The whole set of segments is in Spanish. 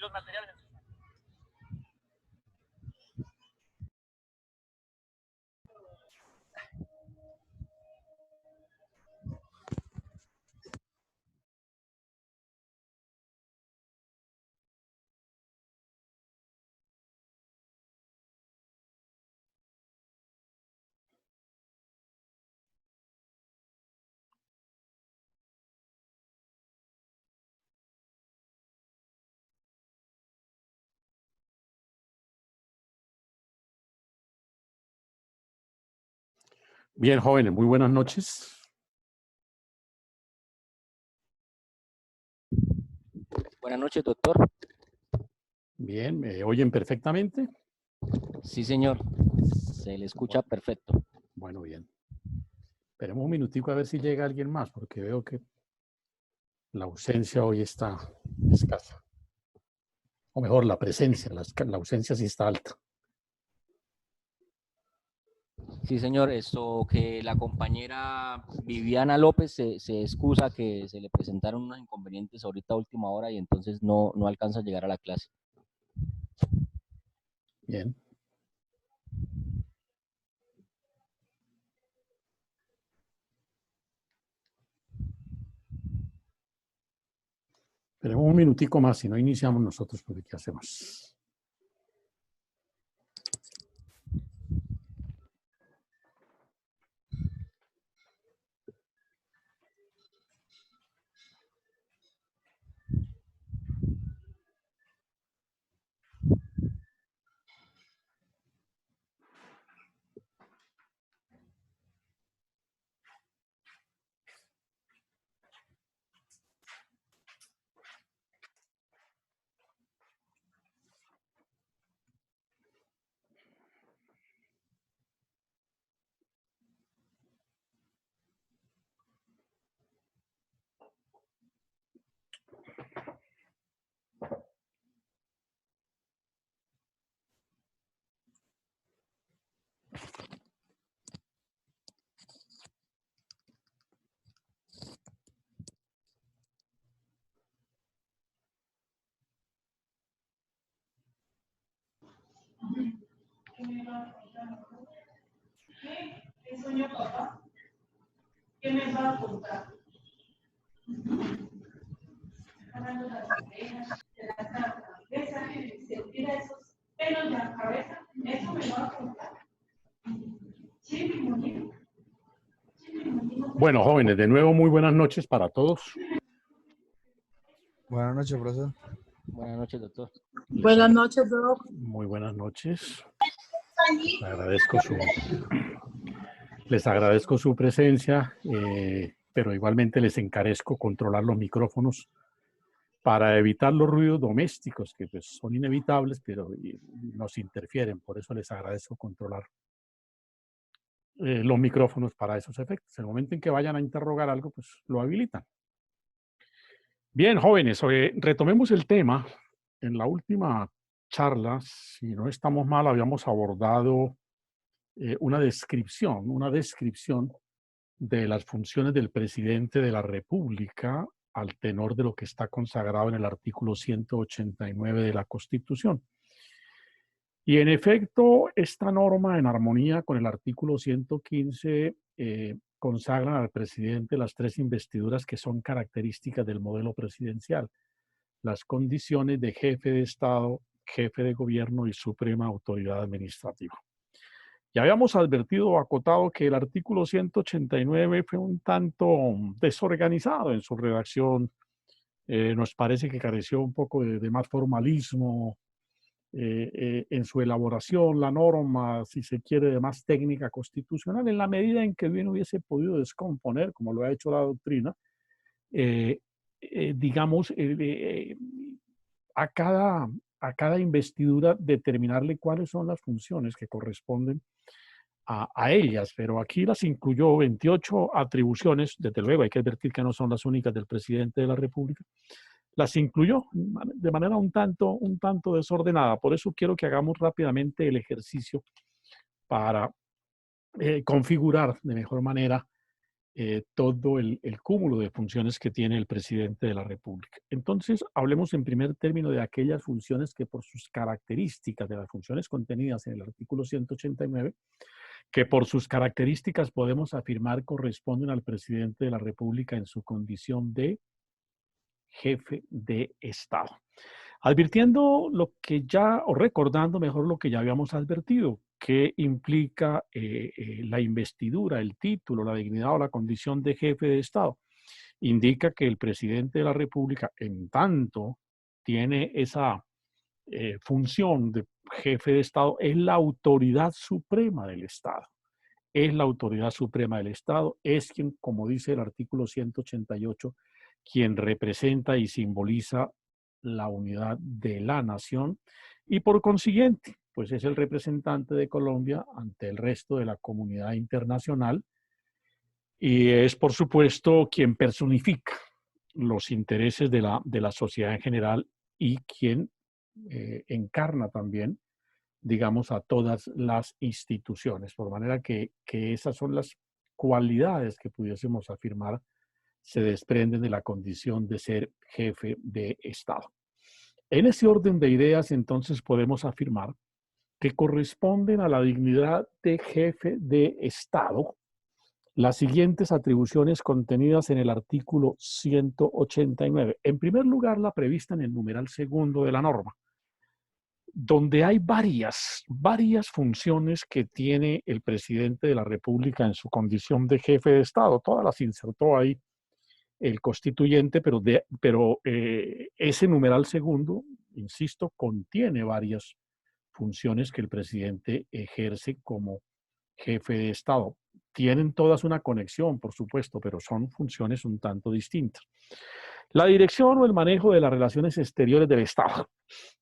los materiales. Bien, jóvenes, muy buenas noches. Buenas noches, doctor. Bien, ¿me oyen perfectamente? Sí, señor. Se le escucha perfecto. Bueno, bien. Esperemos un minutico a ver si llega alguien más, porque veo que la ausencia hoy está escasa. O mejor, la presencia, la ausencia sí está alta. Sí, señor. Esto que la compañera Viviana López se excusa que se le presentaron unos inconvenientes ahorita a última hora y entonces no alcanza a llegar a la clase. Bien. Esperemos un minutico más, si no iniciamos nosotros, porque ¿qué hacemos? ¿Qué soñó papá? ¿Qué me va a contar? Jalando las orejas, de la cabeza, se tira esos pelos de la cabeza, ¿eso me va a contar? Sí, mi muñeco. Bueno, jóvenes, de nuevo muy buenas noches para todos. Buenas noches, profesor. Buenas noches, doctor. Buenas noches, Doc. Muy buenas noches. Les agradezco su presencia, pero igualmente les encarezco controlar los micrófonos para evitar los ruidos domésticos, que pues, son inevitables, pero nos interfieren. Por eso les agradezco controlar los micrófonos para esos efectos. En el momento en que vayan a interrogar algo, pues lo habilitan. Bien, jóvenes, retomemos el tema. En la última charla, si no estamos mal, habíamos abordado una descripción de las funciones del presidente de la República al tenor de lo que está consagrado en el artículo 189 de la Constitución. Y en efecto, esta norma, en armonía con el artículo 115, consagran al presidente las tres investiduras que son características del modelo presidencial: las condiciones de jefe de Estado, jefe de gobierno y suprema autoridad administrativa. Ya habíamos advertido o acotado que el artículo 189 fue un tanto desorganizado en su redacción. Nos parece que careció un poco de más formalismo en su elaboración, la norma, si se quiere, de más técnica constitucional, en la medida en que bien hubiese podido descomponer, como lo ha hecho la doctrina, digamos, a cada investidura determinarle cuáles son las funciones que corresponden a ellas, pero aquí las incluyó 28 atribuciones. Desde luego hay que advertir que no son las únicas del presidente de la República. Las incluyó de manera un tanto desordenada. Por eso quiero que hagamos rápidamente el ejercicio para configurar de mejor manera todo el cúmulo de funciones que tiene el presidente de la República. Entonces, hablemos en primer término de aquellas funciones que por sus características, de las funciones contenidas en el artículo 189, que por sus características podemos afirmar corresponden al presidente de la República en su condición de jefe de Estado. Advirtiendo lo que ya, o recordando mejor lo que ya habíamos advertido, que implica la investidura, el título, la dignidad o la condición de jefe de Estado. Indica que el presidente de la República, en tanto tiene esa función de jefe de Estado, es la autoridad suprema del Estado. Es la autoridad suprema del Estado, es quien, como dice el artículo 188, quien representa y simboliza la unidad de la nación y por consiguiente, pues es el representante de Colombia ante el resto de la comunidad internacional y es, por supuesto, quien personifica los intereses de la sociedad en general y quien encarna también, digamos, a todas las instituciones. Por manera que esas son las cualidades que pudiésemos afirmar se desprenden de la condición de ser jefe de Estado. En ese orden de ideas, entonces, podemos afirmar que corresponden a la dignidad de jefe de Estado las siguientes atribuciones contenidas en el artículo 189. En primer lugar, la prevista en el numeral segundo de la norma, donde hay varias funciones que tiene el presidente de la República en su condición de jefe de Estado. Todas las insertó ahí el constituyente, pero ese numeral segundo, insisto, contiene varias funciones que el presidente ejerce como jefe de Estado. Tienen todas una conexión, por supuesto, pero son funciones un tanto distintas. La dirección o el manejo de las relaciones exteriores del Estado.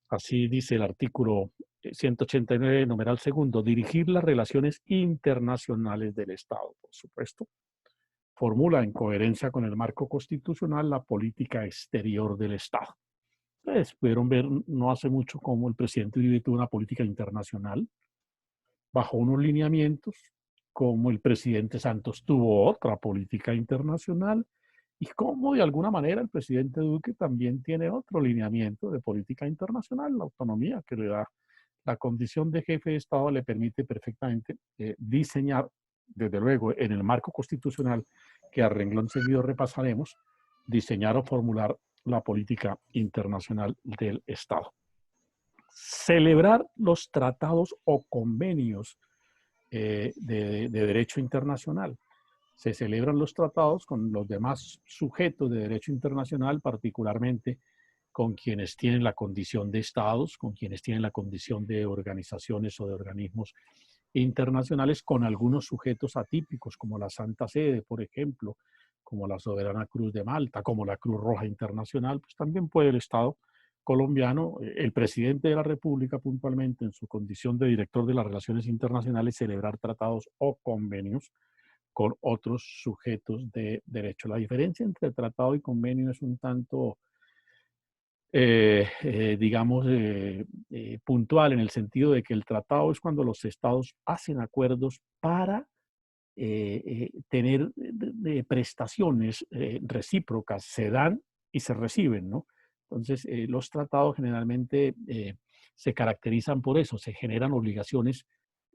Así dice el artículo 189, numeral segundo, dirigir las relaciones internacionales del Estado, por supuesto. Formula en coherencia con el marco constitucional la política exterior del Estado. Ustedes pudieron ver no hace mucho cómo el presidente Uribe tuvo una política internacional bajo unos lineamientos, como el presidente Santos tuvo otra política internacional y cómo de alguna manera el presidente Duque también tiene otro lineamiento de política internacional. La autonomía que le da la condición de jefe de Estado le permite perfectamente diseñar, desde luego en el marco constitucional que a renglón seguido repasaremos, diseñar o formular la política internacional del Estado. Celebrar los tratados o convenios de derecho internacional. Se celebran los tratados con los demás sujetos de derecho internacional, particularmente con quienes tienen la condición de estados, con quienes tienen la condición de organizaciones o de organismos internacionales, con algunos sujetos atípicos, como la Santa Sede, por ejemplo, como la Soberana Cruz de Malta, como la Cruz Roja Internacional, pues también puede el Estado colombiano, el presidente de la República puntualmente en su condición de director de las relaciones internacionales, celebrar tratados o convenios con otros sujetos de derecho. La diferencia entre tratado y convenio es un tanto, digamos, puntual en el sentido de que el tratado es cuando los estados hacen acuerdos para tener prestaciones recíprocas, se dan y se reciben, ¿no? Entonces, los tratados generalmente se caracterizan por eso, se generan obligaciones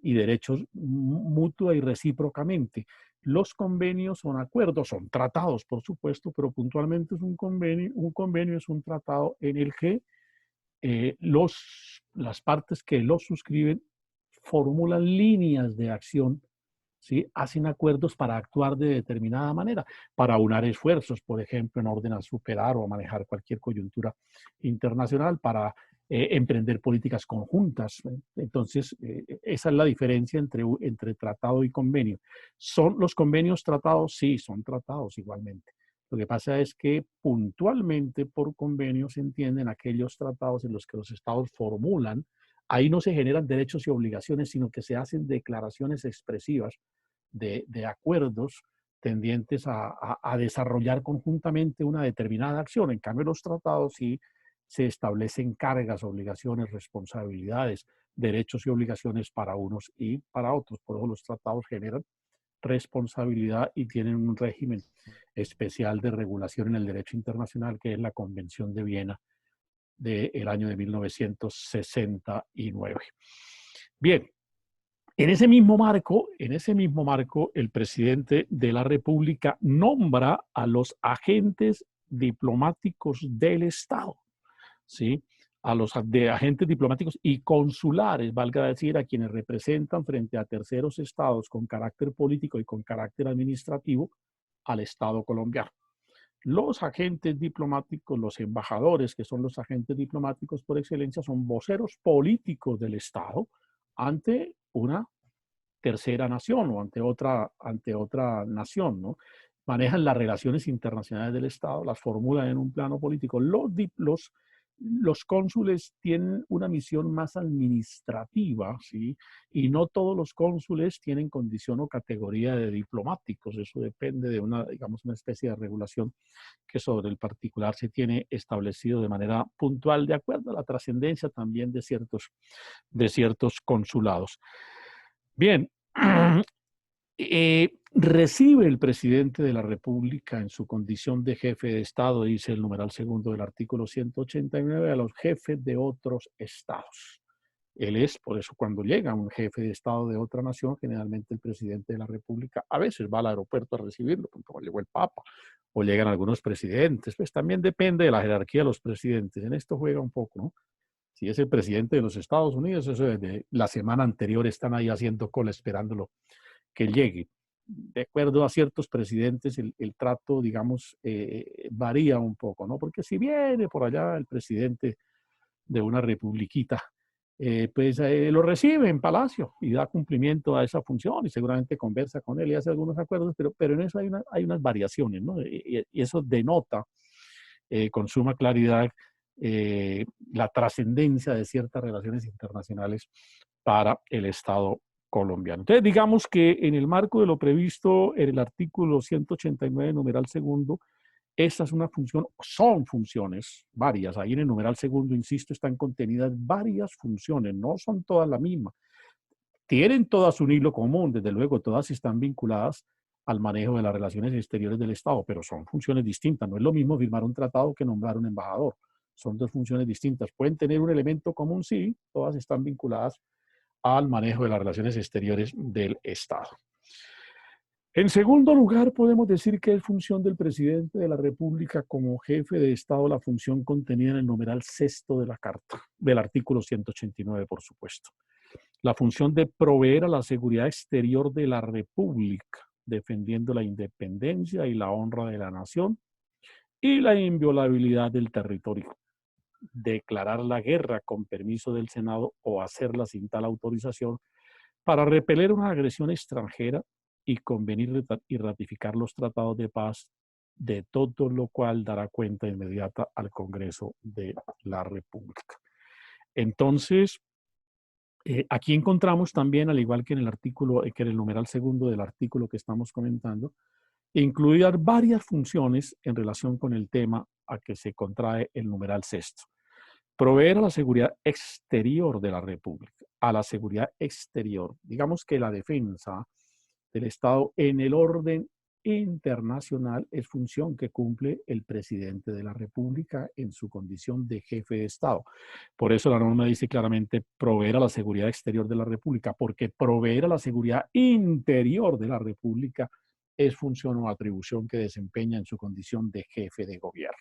y derechos mutua y recíprocamente. Los convenios son acuerdos, son tratados, por supuesto, pero puntualmente es un convenio. Un convenio es un tratado en el que las partes que lo suscriben formulan líneas de acción, ¿sí? Hacen acuerdos para actuar de determinada manera, para unar esfuerzos, por ejemplo, en orden a superar o a manejar cualquier coyuntura internacional, para emprender políticas conjuntas. Entonces, esa es la diferencia entre tratado y convenio. ¿Son los convenios tratados? Sí, son tratados igualmente. Lo que pasa es que puntualmente por convenio se entienden aquellos tratados en los que los estados formulan. Ahí no se generan derechos y obligaciones, sino que se hacen declaraciones expresivas de acuerdos tendientes a desarrollar conjuntamente una determinada acción. En cambio, los tratados sí se establecen cargas, obligaciones, responsabilidades, derechos y obligaciones para unos y para otros. Por eso los tratados generan responsabilidad y tienen un régimen especial de regulación en el derecho internacional, que es la Convención de Viena del año de 1969. Bien, en ese mismo marco, el presidente de la República nombra a los agentes diplomáticos del Estado, ¿sí? A los agentes diplomáticos y consulares, valga decir, a quienes representan frente a terceros estados con carácter político y con carácter administrativo al Estado colombiano. Los agentes diplomáticos, los embajadores, que son los agentes diplomáticos por excelencia, son voceros políticos del Estado ante una tercera nación o ante otra nación, ¿no? Manejan las relaciones internacionales del Estado, las formulan en un plano político. Los cónsules tienen una misión más administrativa, ¿sí? Y no todos los cónsules tienen condición o categoría de diplomáticos. Eso depende de una, digamos, una especie de regulación que sobre el particular se tiene establecido de manera puntual, de acuerdo a la trascendencia también de ciertos consulados. Bien, recibe el presidente de la República en su condición de jefe de Estado, dice el numeral segundo del artículo 189, a los jefes de otros estados. Él es, por eso cuando llega un jefe de Estado de otra nación, generalmente el presidente de la República a veces va al aeropuerto a recibirlo, como llegó el Papa, o llegan algunos presidentes, pues también depende de la jerarquía de los presidentes. En esto juega un poco, ¿no? Si es el presidente de los Estados Unidos, eso desde la semana anterior están ahí haciendo cola esperándolo que llegue. De acuerdo a ciertos presidentes, el trato, digamos, varía un poco, ¿no? Porque si viene por allá el presidente de una republiquita, pues lo recibe en Palacio y da cumplimiento a esa función y seguramente conversa con él y hace algunos acuerdos, pero en eso hay unas variaciones, ¿no? Y eso denota con suma claridad la trascendencia de ciertas relaciones internacionales para el Estado colombiano. Entonces, digamos que en el marco de lo previsto en el artículo 189, numeral segundo, esta es una función, son funciones varias. Ahí en el numeral segundo, insisto, están contenidas varias funciones, no son todas la misma. Tienen todas un hilo común, desde luego, todas están vinculadas al manejo de las relaciones exteriores del Estado, pero son funciones distintas. No es lo mismo firmar un tratado que nombrar un embajador. Son dos funciones distintas. Pueden tener un elemento común, sí, todas están vinculadas al manejo de las relaciones exteriores del Estado. En segundo lugar, podemos decir que es función del presidente de la República como jefe de Estado la función contenida en el numeral sexto de la Carta, del artículo 189, por supuesto. La función de proveer a la seguridad exterior de la República, defendiendo la independencia y la honra de la nación y la inviolabilidad del territorio. Declarar la guerra con permiso del Senado o hacerla sin tal autorización para repeler una agresión extranjera y convenir y ratificar los tratados de paz, de todo lo cual dará cuenta inmediata al Congreso de la República. Entonces, aquí encontramos también, al igual que en el artículo, que en el numeral segundo del artículo que estamos comentando, incluidas varias funciones en relación con el tema a que se contrae el numeral sexto. Proveer a la seguridad exterior de la República, a la seguridad exterior. Digamos que la defensa del Estado en el orden internacional es función que cumple el presidente de la República en su condición de jefe de Estado. Por eso la norma dice claramente proveer a la seguridad exterior de la República, porque proveer a la seguridad interior de la República es función o atribución que desempeña en su condición de jefe de gobierno.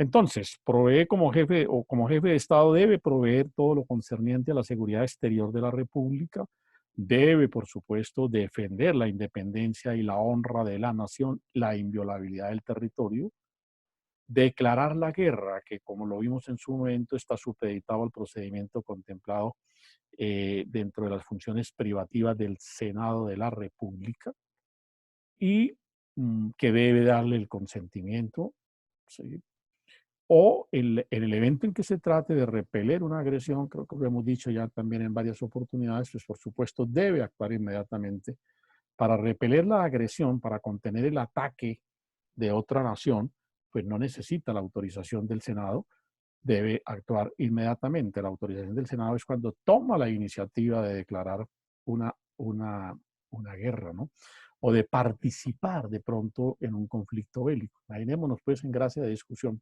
Entonces, provee como jefe o como jefe de Estado debe proveer todo lo concerniente a la seguridad exterior de la República, debe, por supuesto, defender la independencia y la honra de la nación, la inviolabilidad del territorio, declarar la guerra, que como lo vimos en su momento está supeditado al procedimiento contemplado dentro de las funciones privativas del Senado de la República y que debe darle el consentimiento, ¿sí? O en el evento en que se trate de repeler una agresión, creo que lo hemos dicho ya también en varias oportunidades, pues por supuesto debe actuar inmediatamente para repeler la agresión, para contener el ataque de otra nación, pues no necesita la autorización del Senado, debe actuar inmediatamente. La autorización del Senado es cuando toma la iniciativa de declarar una una guerra, ¿no? O de participar de pronto en un conflicto bélico. Imaginémonos pues en gracia de discusión,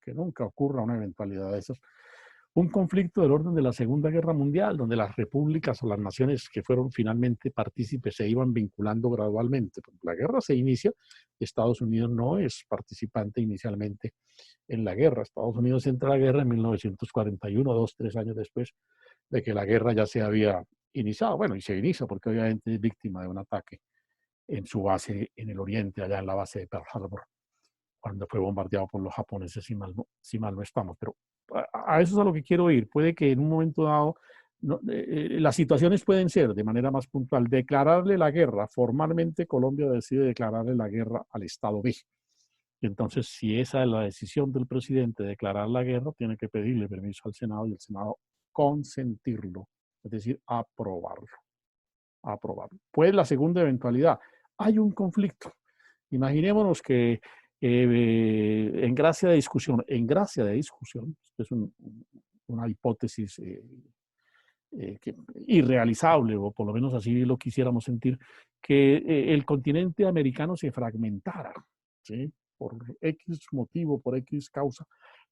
que nunca ocurra una eventualidad de esas, un conflicto del orden de la Segunda Guerra Mundial, donde las repúblicas o las naciones que fueron finalmente partícipes se iban vinculando gradualmente. La guerra se inicia, Estados Unidos no es participante inicialmente en la guerra. Estados Unidos entra a la guerra en 1941, 2, 3 años después de que la guerra ya se había iniciado. Bueno, y se inicia porque obviamente es víctima de un ataque en su base en el oriente, allá en la base de Pearl Harbor, cuando fue bombardeado por los japoneses, si mal no estamos. Pero a eso es a lo que quiero ir. Puede que en un momento dado, no, las situaciones pueden ser, de manera más puntual, declararle la guerra. Formalmente Colombia decide declararle la guerra al Estado B. Y entonces, si esa es la decisión del presidente de declarar la guerra, tiene que pedirle permiso al Senado y el Senado consentirlo, es decir, aprobarlo. Pues la segunda eventualidad, hay un conflicto. Imaginémonos que en gracia de discusión, esto es una hipótesis irrealizable, o por lo menos así lo quisiéramos sentir, que el continente americano se fragmentara, ¿sí? Por X motivo, por X causa,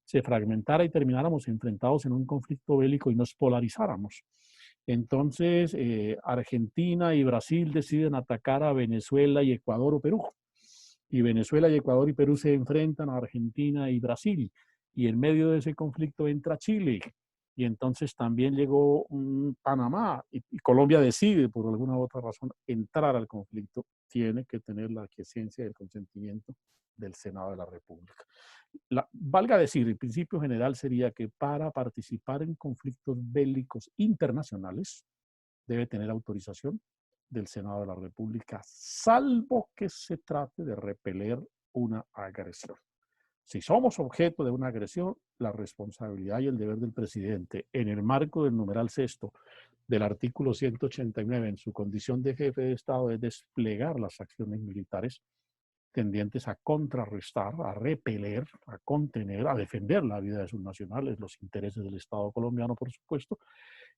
se fragmentara y termináramos enfrentados en un conflicto bélico y nos polarizáramos. Entonces, Argentina y Brasil deciden atacar a Venezuela y Ecuador o Perú. Y Venezuela y Ecuador y Perú se enfrentan a Argentina y Brasil. Y en medio de ese conflicto entra Chile. Y entonces también llegó Panamá. Y Colombia decide, por alguna u otra razón, entrar al conflicto. Tiene que tener la aquiescencia y el consentimiento del Senado de la República. Valga decir, el principio general sería que para participar en conflictos bélicos internacionales debe tener autorización del Senado de la República, salvo que se trate de repeler una agresión. Si somos objeto de una agresión, la responsabilidad y el deber del presidente, en el marco del numeral sexto del artículo 189, en su condición de jefe de Estado, es desplegar las acciones militares tendientes a contrarrestar, a repeler, a contener, a defender la vida de sus nacionales, los intereses del Estado colombiano, por supuesto,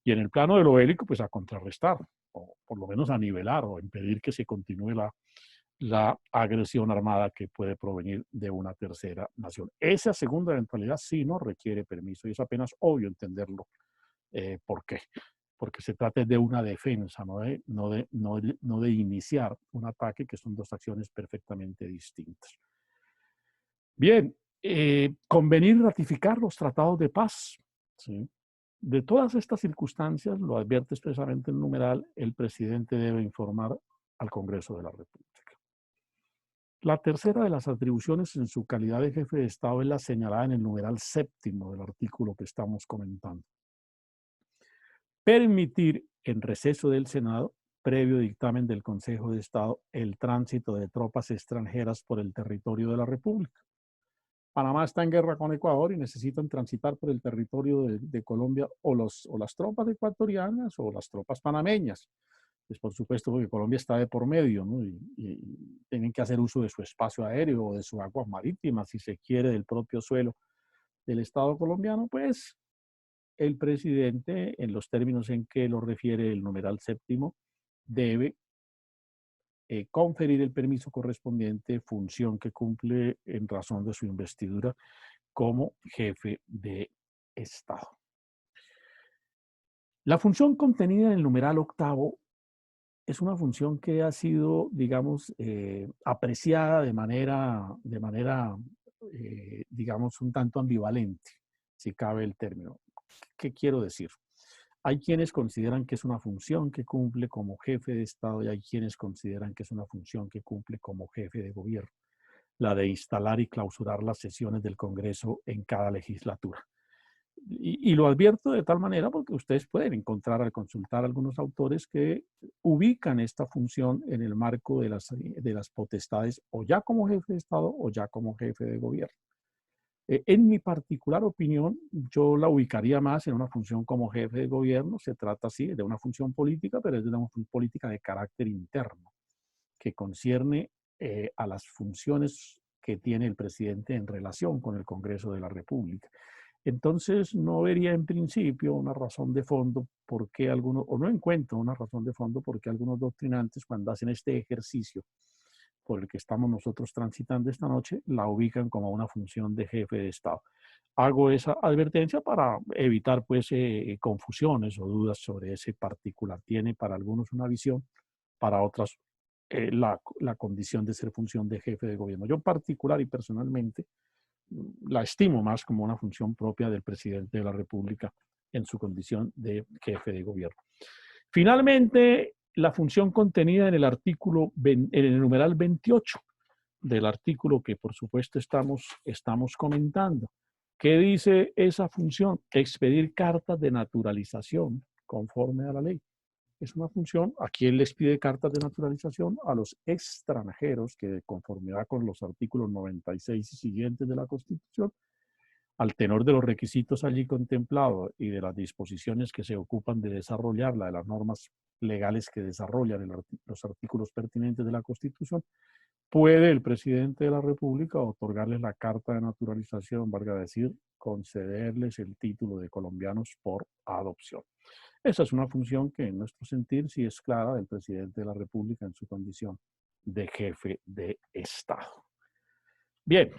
y en el plano de lo bélico, pues a contrarrestar, o por lo menos a nivelar o impedir que se continúe la agresión armada que puede provenir de una tercera nación. Esa segunda eventualidad sí no requiere permiso y es apenas obvio entenderlo. ¿Por qué? Porque se trata de una defensa, no de iniciar un ataque, que son dos acciones perfectamente distintas. Bien, convenir ratificar los tratados de paz. ¿Sí? De todas estas circunstancias, lo advierte expresamente el numeral, el presidente debe informar al Congreso de la República. La tercera de las atribuciones en su calidad de jefe de Estado es la señalada en el numeral séptimo del artículo que estamos comentando. Permitir en receso del Senado, previo dictamen del Consejo de Estado, el tránsito de tropas extranjeras por el territorio de la República. Panamá está en guerra con Ecuador y necesitan transitar por el territorio de Colombia o las tropas ecuatorianas o las tropas panameñas. Pues por supuesto, porque Colombia está de por medio, ¿no? Y tienen que hacer uso de su espacio aéreo o de sus aguas marítimas, si se quiere, del propio suelo del Estado colombiano, pues el presidente, en los términos en que lo refiere el numeral séptimo, debe conferir el permiso correspondiente, función que cumple en razón de su investidura como jefe de Estado. La función contenida en el numeral octavo es una función que ha sido, digamos, apreciada de manera digamos, un tanto ambivalente, si cabe el término. ¿Qué quiero decir? Hay quienes consideran que es una función que cumple como jefe de Estado y hay quienes consideran que es una función que cumple como jefe de gobierno, la de instalar y clausurar las sesiones del Congreso en cada legislatura. Y lo advierto de tal manera porque ustedes pueden encontrar al consultar algunos autores que ubican esta función en el marco de las potestades o ya como jefe de Estado o ya como jefe de gobierno. En mi particular opinión, yo la ubicaría más en una función como jefe de gobierno. Se trata, sí, de una función política, pero es de una función política de carácter interno, que concierne a las funciones que tiene el presidente en relación con el Congreso de la República. Entonces, no vería en principio una razón de fondo por qué algunos, o no encuentro una razón de fondo por qué algunos doctrinantes, cuando hacen este ejercicio por el que estamos nosotros transitando esta noche, la ubican como una función de jefe de Estado. Hago esa advertencia para evitar pues confusiones o dudas sobre ese particular. Tiene para algunos una visión, para otras la condición de ser función de jefe de gobierno. Yo particular y personalmente la estimo más como una función propia del presidente de la República en su condición de jefe de gobierno. Finalmente, la función contenida en el artículo, en el numeral 28 del artículo que por supuesto estamos comentando. ¿Qué dice esa función? Expedir cartas de naturalización conforme a la ley. Es una función, ¿a quién les pide cartas de naturalización? A los extranjeros que de conformidad con los artículos 96 y siguientes de la Constitución, al tenor de los requisitos allí contemplados y de las disposiciones que se ocupan de desarrollarla, de las normas legales que desarrollan los artículos pertinentes de la Constitución, puede el presidente de la República otorgarles la carta de naturalización, valga decir, concederles el título de colombianos por adopción. Esa es una función que en nuestro sentir sí es clara del presidente de la República en su condición de jefe de Estado. Bien,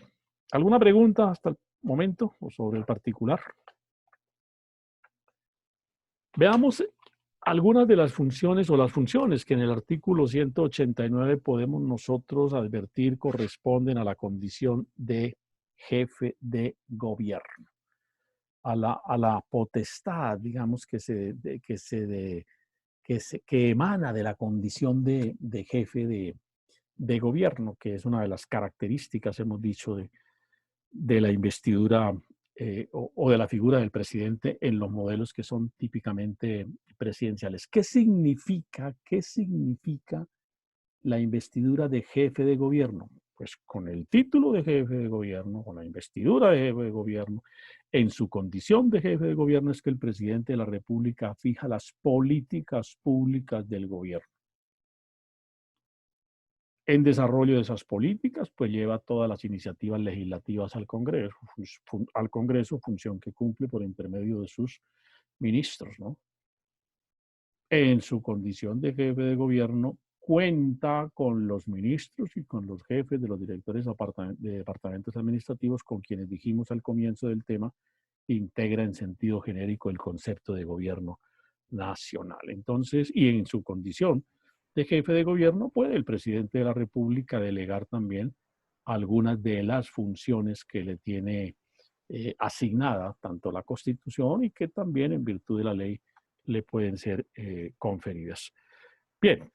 ¿alguna pregunta hasta el momento o sobre el particular? Veamos algunas de las funciones o las funciones que en el artículo 189 podemos nosotros advertir corresponden a la condición de jefe de gobierno, a la potestad, digamos, que emana de la condición de jefe de gobierno, que es una de las características, hemos dicho, de la investidura o de la figura del presidente en los modelos que son típicamente presidenciales. ¿Qué significa la investidura de jefe de gobierno? Pues con el título de jefe de gobierno, con la investidura de jefe de gobierno, en su condición de jefe de gobierno es que el presidente de la República fija las políticas públicas del gobierno. En desarrollo de esas políticas, pues lleva todas las iniciativas legislativas al Congreso, función que cumple por intermedio de sus ministros, ¿no? En su condición de jefe de gobierno, cuenta con los ministros y con los jefes de los directores de departamentos administrativos con quienes dijimos al comienzo del tema, integra en sentido genérico el concepto de gobierno nacional. Entonces, y en su condición de jefe de gobierno, puede el presidente de la República delegar también algunas de las funciones que le tiene asignada tanto la Constitución y que también en virtud de la ley le pueden ser conferidas. Bien.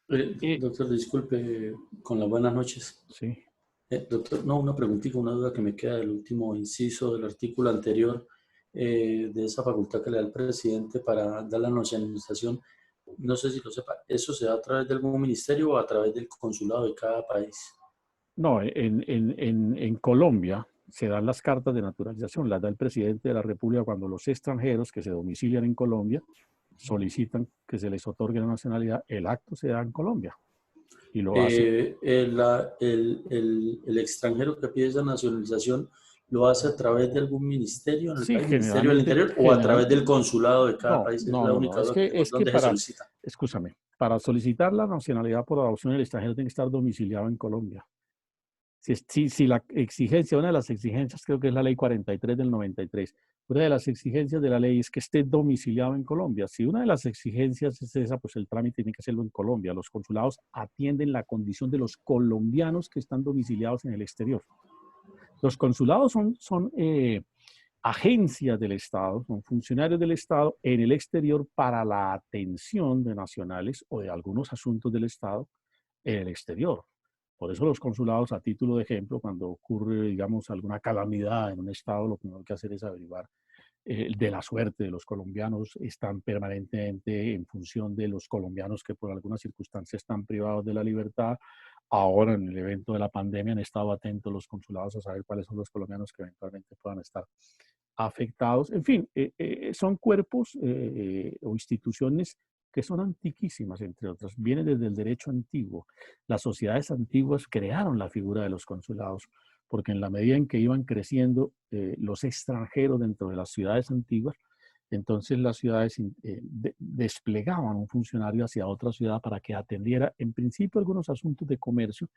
Doctor, disculpe, con las buenas noches. Sí. Doctor, no, una preguntita, una duda que me queda del último inciso del artículo anterior, de esa facultad que le da el presidente para dar la nacionalización. No sé si lo sepa, ¿eso se da a través de algún ministerio o a través del consulado de cada país? No, en Colombia se dan las cartas de naturalización, las da el presidente de la República cuando los extranjeros que se domicilian en Colombia solicitan que se les otorgue la nacionalidad. El acto se da en Colombia y lo hace. El extranjero que pide esa nacionalización lo hace a través de algún ministerio en el país, Ministerio del Interior, o a través del consulado de cada país. Es la única duda es que se solicita. Escúchame, para solicitar la nacionalidad por adopción, el extranjero tiene que estar domiciliado en Colombia. Si la exigencia, una de las exigencias creo que es la ley 43 del 93, una de las exigencias de la ley es que esté domiciliado en Colombia. Si una de las exigencias es esa, pues el trámite tiene que hacerlo en Colombia. Los consulados atienden la condición de los colombianos que están domiciliados en el exterior. Los consulados son agencias del Estado, son funcionarios del Estado en el exterior para la atención de nacionales o de algunos asuntos del Estado en el exterior. Por eso los consulados, a título de ejemplo, cuando ocurre, digamos, alguna calamidad en un estado, lo que hay que hacer es averiguar de la suerte de los colombianos. Están permanentemente en función de los colombianos que por alguna circunstancia están privados de la libertad. Ahora, en el evento de la pandemia, han estado atentos los consulados a saber cuáles son los colombianos que eventualmente puedan estar afectados. En fin, son cuerpos o instituciones que son antiquísimas, entre otras. Vienen desde el derecho antiguo. Las sociedades antiguas crearon la figura de los consulados porque en la medida en que iban creciendo los extranjeros dentro de las ciudades antiguas, entonces las ciudades desplegaban un funcionario hacia otra ciudad para que atendiera en principio algunos asuntos de comercio,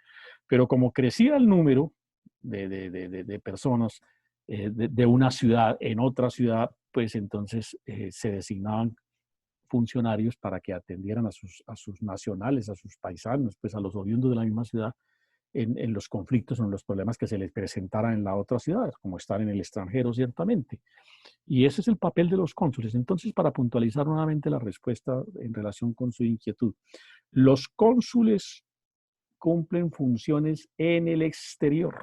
pero como crecía el número de personas de una ciudad en otra ciudad, pues entonces se designaban funcionarios para que atendieran a sus nacionales, a sus paisanos, pues a los oriundos de la misma ciudad en los conflictos o en los problemas que se les presentaran en la otra ciudad, como estar en el extranjero ciertamente. Y ese es el papel de los cónsules. Entonces, para puntualizar nuevamente la respuesta en relación con su inquietud, los cónsules cumplen funciones en el exterior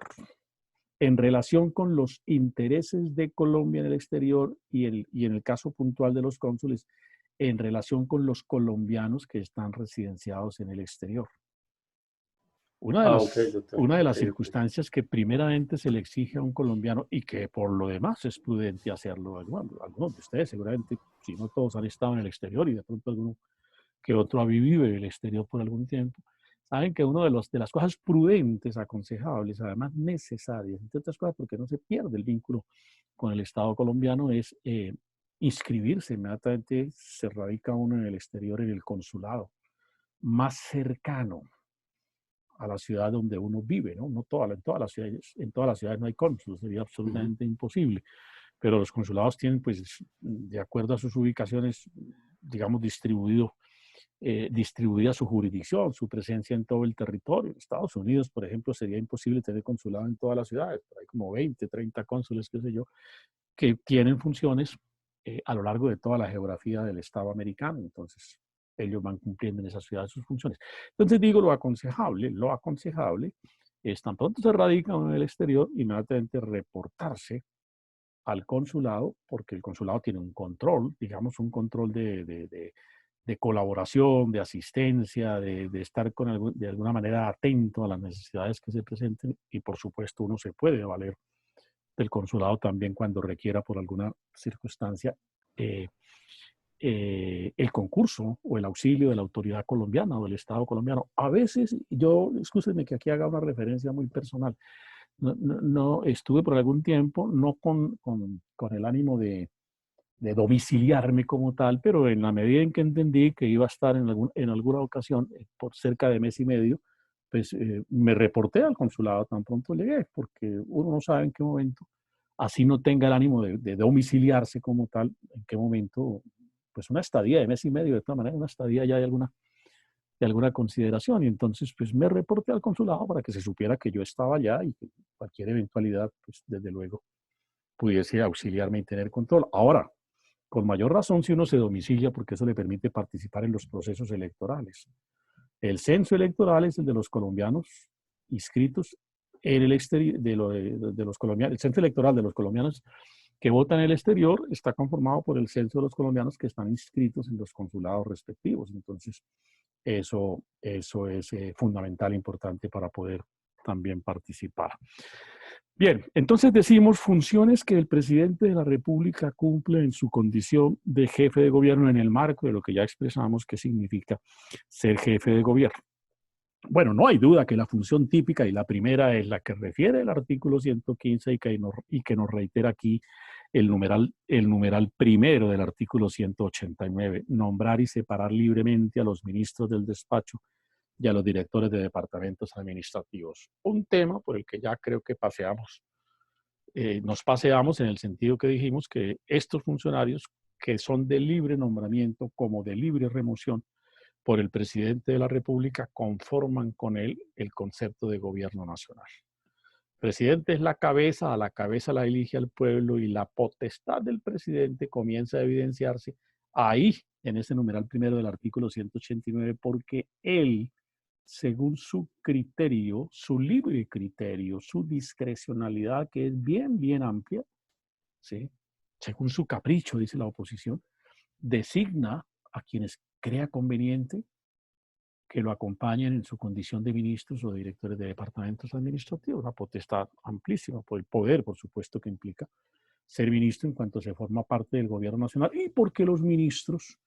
en relación con los intereses de Colombia en el exterior y en el caso puntual de los cónsules, en relación con los colombianos que están residenciados en el exterior. Ok, doctor. Una de las Ok. circunstancias que primeramente se le exige a un colombiano y que por lo demás es prudente hacerlo, algunos de ustedes seguramente, si no todos han estado en el exterior y de pronto alguno que otro ha vivido en el exterior por algún tiempo, saben que una de las cosas prudentes, aconsejables, además necesarias, entre otras cosas porque no se pierde el vínculo con el Estado colombiano, es inscribirse inmediatamente, se radica uno en el exterior, en el consulado más cercano a la ciudad donde uno vive, ¿no? No en todas las ciudades no hay cónsul, sería absolutamente imposible, pero los consulados tienen, pues, de acuerdo a sus ubicaciones, digamos, distribuida su jurisdicción, su presencia en todo el territorio. En Estados Unidos, por ejemplo, sería imposible tener consulado en todas las ciudades, pero hay como 20, 30 cónsules, qué sé yo, que tienen funciones a lo largo de toda la geografía del Estado americano. Entonces, ellos van cumpliendo en esas ciudades sus funciones. Entonces, digo, lo aconsejable es tan pronto se radica en el exterior, inmediatamente reportarse al consulado, porque el consulado tiene un control, digamos, un control de colaboración, de asistencia, de estar de alguna manera atento a las necesidades que se presenten, y por supuesto uno se puede valer del consulado también cuando requiera por alguna circunstancia el concurso o el auxilio de la autoridad colombiana o del Estado colombiano. A veces, escúcheme que aquí haga una referencia muy personal, no estuve por algún tiempo, no con el ánimo de domiciliarme como tal, pero en la medida en que entendí que iba a estar en alguna ocasión, por cerca de mes y medio, pues me reporté al consulado tan pronto llegué, porque uno no sabe en qué momento, así no tenga el ánimo de domiciliarse como tal, en qué momento, pues una estadía de mes y medio, de todas maneras, una estadía ya de alguna consideración. Y entonces, pues me reporté al consulado para que se supiera que yo estaba allá y que cualquier eventualidad, pues desde luego, pudiese auxiliarme y tener control. Ahora, con mayor razón si uno se domicilia, porque eso le permite participar en los procesos electorales. El censo electoral es el de los colombianos inscritos en el exterior, de los colombianos. El censo electoral de los colombianos que votan en el exterior está conformado por el censo de los colombianos que están inscritos en los consulados respectivos. Entonces, eso es fundamental, importante para poder también participar. Bien, entonces decimos funciones que el presidente de la República cumple en su condición de jefe de gobierno en el marco de lo que ya expresamos que significa ser jefe de gobierno. Bueno, no hay duda que la función típica y la primera es la que refiere el artículo 115 y que nos reitera aquí el numeral primero del artículo 189, nombrar y separar libremente a los ministros del despacho y a los directores de departamentos administrativos. Un tema por el que ya creo que nos paseamos en el sentido que dijimos que estos funcionarios que son de libre nombramiento como de libre remoción por el presidente de la República conforman con él el concepto de gobierno nacional. El presidente es la cabeza, a la cabeza la elige al pueblo y la potestad del presidente comienza a evidenciarse ahí, en ese numeral primero del artículo 189, porque él, según su criterio, su libre criterio, su discrecionalidad, que es bien, bien amplia, ¿sí? Según su capricho, dice la oposición, designa a quienes crea conveniente que lo acompañen en su condición de ministros o directores de departamentos administrativos, una potestad amplísima por el poder, por supuesto, que implica ser ministro en cuanto se forma parte del gobierno nacional y porque los ministros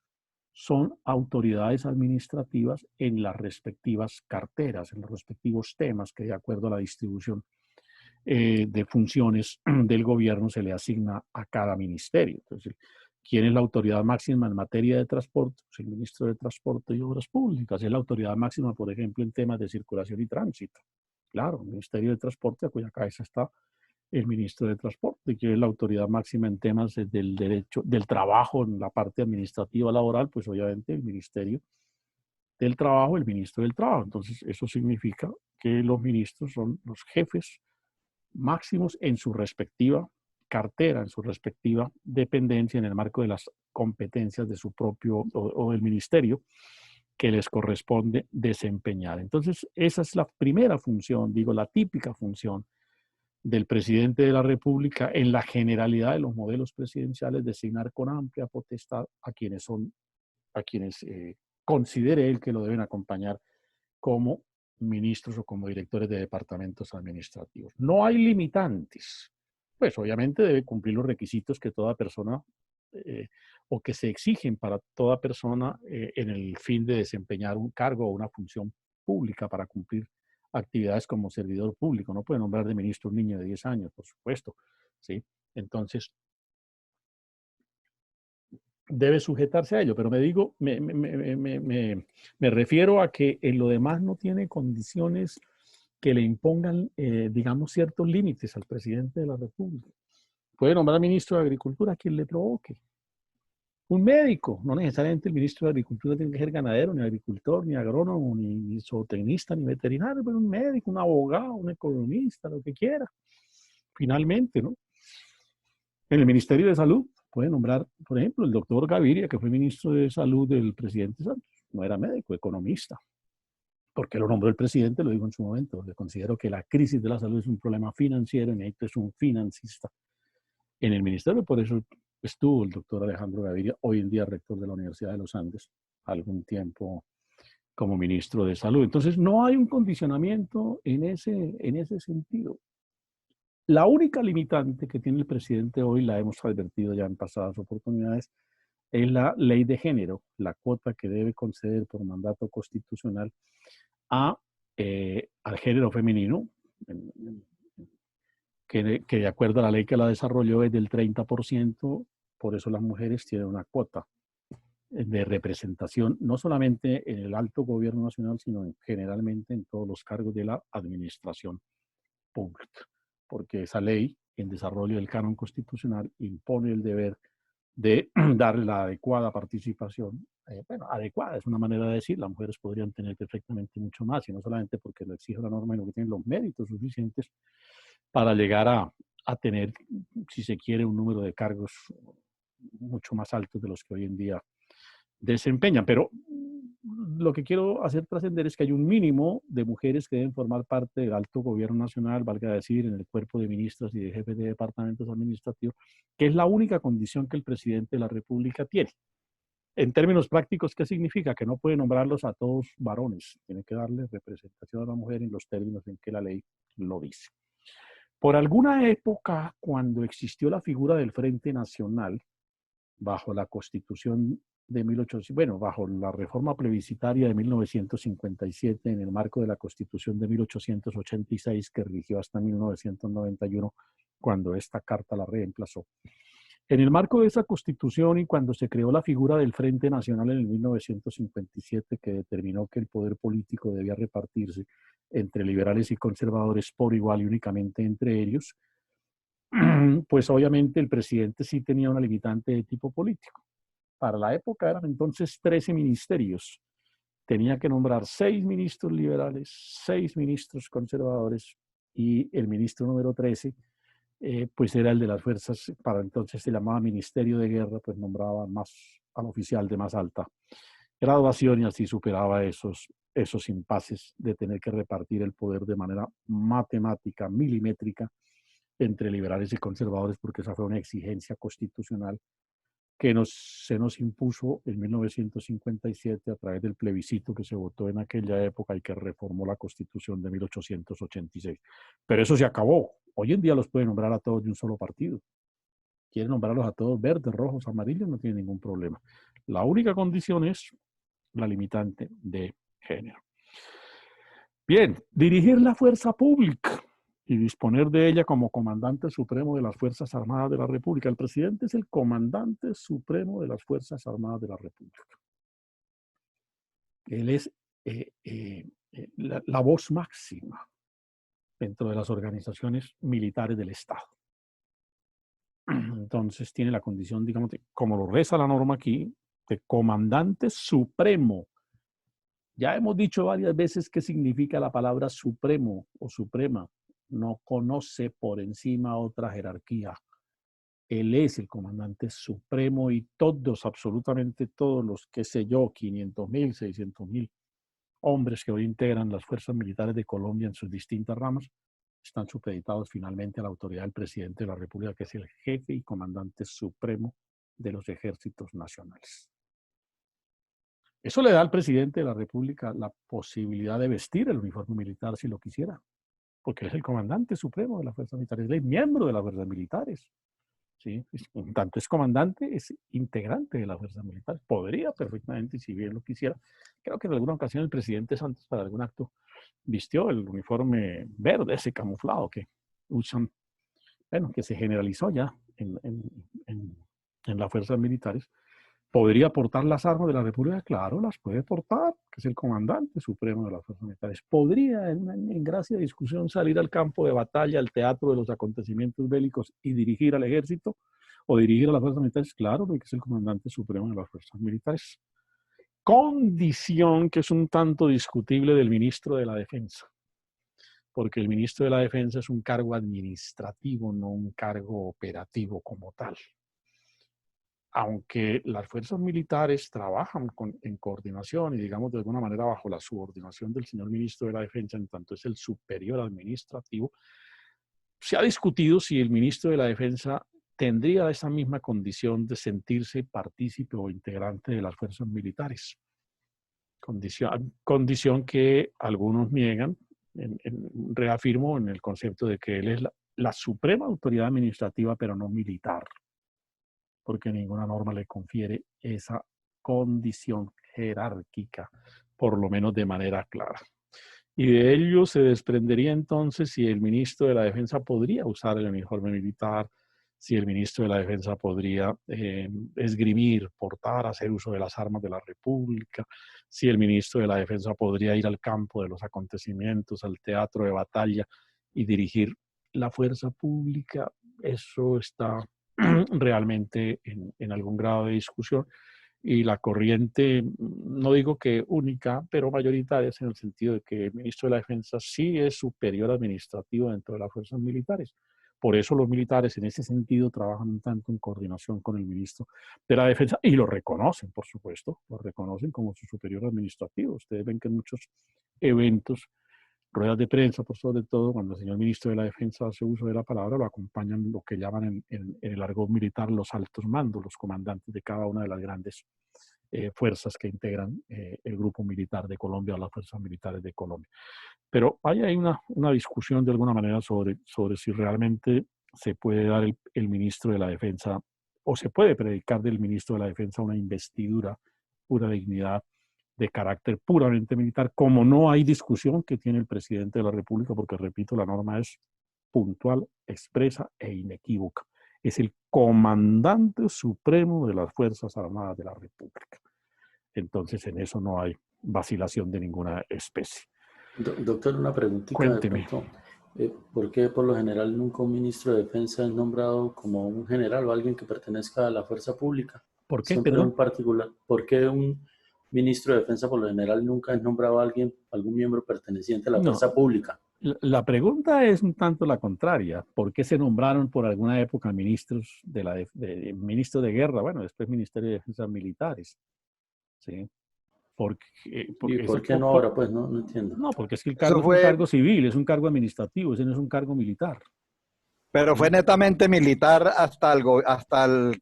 son autoridades administrativas en las respectivas carteras, en los respectivos temas que de acuerdo a la distribución de funciones del gobierno se le asigna a cada ministerio. Entonces, ¿quién es la autoridad máxima en materia de transporte? Pues el ministro de Transporte y Obras Públicas. Es la autoridad máxima, por ejemplo, en temas de circulación y tránsito. Claro, el Ministerio de Transporte, a cuya cabeza está el ministro de Transporte, que es la autoridad máxima en temas del derecho, del trabajo, en la parte administrativa laboral, pues obviamente el Ministerio del Trabajo, el ministro del Trabajo. Entonces, eso significa que los ministros son los jefes máximos en su respectiva cartera, en su respectiva dependencia en el marco de las competencias de su propio o del ministerio que les corresponde desempeñar. Entonces, esa es la primera función, digo, la típica función del presidente de la República en la generalidad de los modelos presidenciales, designar con amplia potestad a quienes considere él que lo deben acompañar como ministros o como directores de departamentos administrativos. No hay limitantes. Pues obviamente debe cumplir los requisitos que toda persona o que se exigen para toda persona en el fin de desempeñar un cargo o una función pública para cumplir actividades como servidor público. No puede nombrar de ministro un niño de 10 años, por supuesto. ¿Sí? Entonces, debe sujetarse a ello, pero me refiero a que en lo demás no tiene condiciones que le impongan, digamos, ciertos límites al presidente de la República. Puede nombrar ministro de Agricultura a quien le provoque. Un médico, no necesariamente el ministro de Agricultura tiene que ser ganadero, ni agricultor, ni agrónomo, ni zootecnista, ni veterinario, pero un médico, un abogado, un economista, lo que quiera. Finalmente, ¿no? En el Ministerio de Salud puede nombrar, por ejemplo, el doctor Gaviria, que fue ministro de Salud del presidente Santos. No era médico, economista. ¿Por qué lo nombró el presidente? Lo digo en su momento, porque considero que la crisis de la salud es un problema financiero y necesito es un financista en el ministerio. Por eso estuvo el doctor Alejandro Gaviria, hoy en día rector de la Universidad de los Andes, algún tiempo como ministro de Salud. Entonces, no hay un condicionamiento en ese sentido. La única limitante que tiene el presidente hoy, la hemos advertido ya en pasadas oportunidades, es la ley de género, la cuota que debe conceder por mandato constitucional al género femenino, que de acuerdo a la ley que la desarrolló es del 30%, por eso las mujeres tienen una cuota de representación, no solamente en el alto gobierno nacional, sino generalmente en todos los cargos de la administración pública, porque esa ley, en desarrollo del canon constitucional, impone el deber de darle la adecuada participación. Bueno, adecuada es una manera de decir, las mujeres podrían tener perfectamente mucho más, y no solamente porque lo exige la norma, sino que tienen los méritos suficientes para llegar a tener, si se quiere, un número de cargos mucho más altos de los que hoy en día desempeñan. Pero lo que quiero hacer trascender es que hay un mínimo de mujeres que deben formar parte del alto gobierno nacional, valga decir, en el cuerpo de ministros y de jefes de departamentos administrativos, que es la única condición que el presidente de la República tiene. En términos prácticos, ¿qué significa? Que no puede nombrarlos a todos varones, tiene que darle representación a la mujer en los términos en que la ley lo dice. Por alguna época, cuando existió la figura del Frente Nacional, bajo la Constitución de 1800, bueno, bajo la reforma plebiscitaria de 1957, en el marco de la Constitución de 1886, que rigió hasta 1991, cuando esta carta la reemplazó. En el marco de esa Constitución y cuando se creó la figura del Frente Nacional en el 1957, que determinó que el poder político debía repartirse entre liberales y conservadores por igual y únicamente entre ellos, pues obviamente el presidente sí tenía una limitante de tipo político. Para la época eran entonces 13 ministerios. Tenía que nombrar 6 ministros liberales, 6 ministros conservadores, y el ministro número 13, pues era el de las fuerzas, para entonces se llamaba Ministerio de Guerra, pues nombraba más al oficial de más alta graduación y así superaba esos impases de tener que repartir el poder de manera matemática, milimétrica, entre liberales y conservadores, porque esa fue una exigencia constitucional que se nos impuso en 1957 a través del plebiscito que se votó en aquella época y que reformó la Constitución de 1886. Pero eso se acabó. Hoy en día los puede nombrar a todos de un solo partido. Quiere nombrarlos a todos verdes, rojos, amarillos, no tiene ningún problema. La única condición es la limitante de género. Bien, dirigir la fuerza pública. y disponer de ella como comandante supremo de las Fuerzas Armadas de la República. El presidente es el comandante supremo de las Fuerzas Armadas de la República. Él es la voz máxima dentro de las organizaciones militares del Estado. Entonces tiene la condición, digamos, como lo reza la norma aquí, de comandante supremo. Ya hemos dicho varias veces qué significa la palabra supremo o suprema. No conoce por encima otra jerarquía. Él es el comandante supremo y todos, absolutamente todos los, qué sé yo, 500.000, 600.000 hombres que hoy integran las fuerzas militares de Colombia en sus distintas ramas, están supeditados finalmente a la autoridad del presidente de la República, que es el jefe y comandante supremo de los ejércitos nacionales. Eso le da al presidente de la República la posibilidad de vestir el uniforme militar si lo quisiera, porque es el comandante supremo de las fuerzas militares, él es miembro de las fuerzas militares. ¿Sí? Tanto es comandante, es integrante de las fuerzas militares. Podría perfectamente, si bien lo quisiera. Creo que en alguna ocasión el presidente Santos, para algún acto, vistió el uniforme verde, ese camuflado que usan, bueno, que se generalizó ya en las fuerzas militares. ¿Podría portar las armas de la República? Claro, las puede portar, que es el comandante supremo de las fuerzas militares. ¿Podría, en gracia de discusión, salir al campo de batalla, al teatro de los acontecimientos bélicos y dirigir al ejército o dirigir a las fuerzas militares? Claro, porque es el comandante supremo de las fuerzas militares. Condición que es un tanto discutible del ministro de la Defensa, porque el ministro de la Defensa es un cargo administrativo, no un cargo operativo como tal. Aunque las fuerzas militares trabajan en coordinación y, digamos, de alguna manera bajo la subordinación del señor ministro de la Defensa, en tanto es el superior administrativo, se ha discutido si el ministro de la Defensa tendría esa misma condición de sentirse partícipe o integrante de las fuerzas militares. Condición que algunos niegan, reafirmo en el concepto de que él es la suprema autoridad administrativa, pero no militar, porque ninguna norma le confiere esa condición jerárquica, por lo menos de manera clara. Y de ello se desprendería entonces si el ministro de la Defensa podría usar el uniforme militar, si el ministro de la Defensa podría esgrimir, portar, hacer uso de las armas de la República, si el ministro de la Defensa podría ir al campo de los acontecimientos, al teatro de batalla y dirigir la fuerza pública. Eso está realmente en algún grado de discusión, y la corriente, no digo que única, pero mayoritaria, es en el sentido de que el ministro de la Defensa sí es superior administrativo dentro de las fuerzas militares. Por eso los militares en ese sentido trabajan un tanto en coordinación con el ministro de la Defensa y lo reconocen, por supuesto, lo reconocen como su superior administrativo. Ustedes ven que en muchos eventos, ruedas de prensa, por sobre todo, cuando el señor ministro de la Defensa hace uso de la palabra, lo acompañan lo que llaman en el argot militar los altos mandos, los comandantes de cada una de las grandes fuerzas que integran el grupo militar de Colombia o las fuerzas militares de Colombia. Pero hay una discusión de alguna manera sobre si realmente se puede dar el ministro de la Defensa, o se puede predicar del ministro de la Defensa una investidura, pura dignidad, de carácter puramente militar, como no hay discusión que tiene el presidente de la República, porque, repito, la norma es puntual, expresa e inequívoca. Es el comandante supremo de las Fuerzas Armadas de la República. Entonces, en eso no hay vacilación de ninguna especie. Doctor, una preguntita. Cuénteme. ¿Por qué por lo general nunca un ministro de Defensa es nombrado como un general o alguien que pertenezca a la fuerza pública? ¿Por qué? Siempre Perdón. un particular. ¿Por qué un ministro de Defensa por lo general nunca es nombrado a alguien, algún miembro perteneciente a la fuerza pública? La pregunta es un tanto la contraria. ¿Por qué se nombraron por alguna época ministros ministro de guerra? Bueno, después Ministerio de Defensa militares. ¿Sí? ¿Y por qué no ahora? Pues no entiendo. No, porque es que el cargo es un cargo civil, es un cargo administrativo, ese no es un cargo militar. Pero fue netamente militar hasta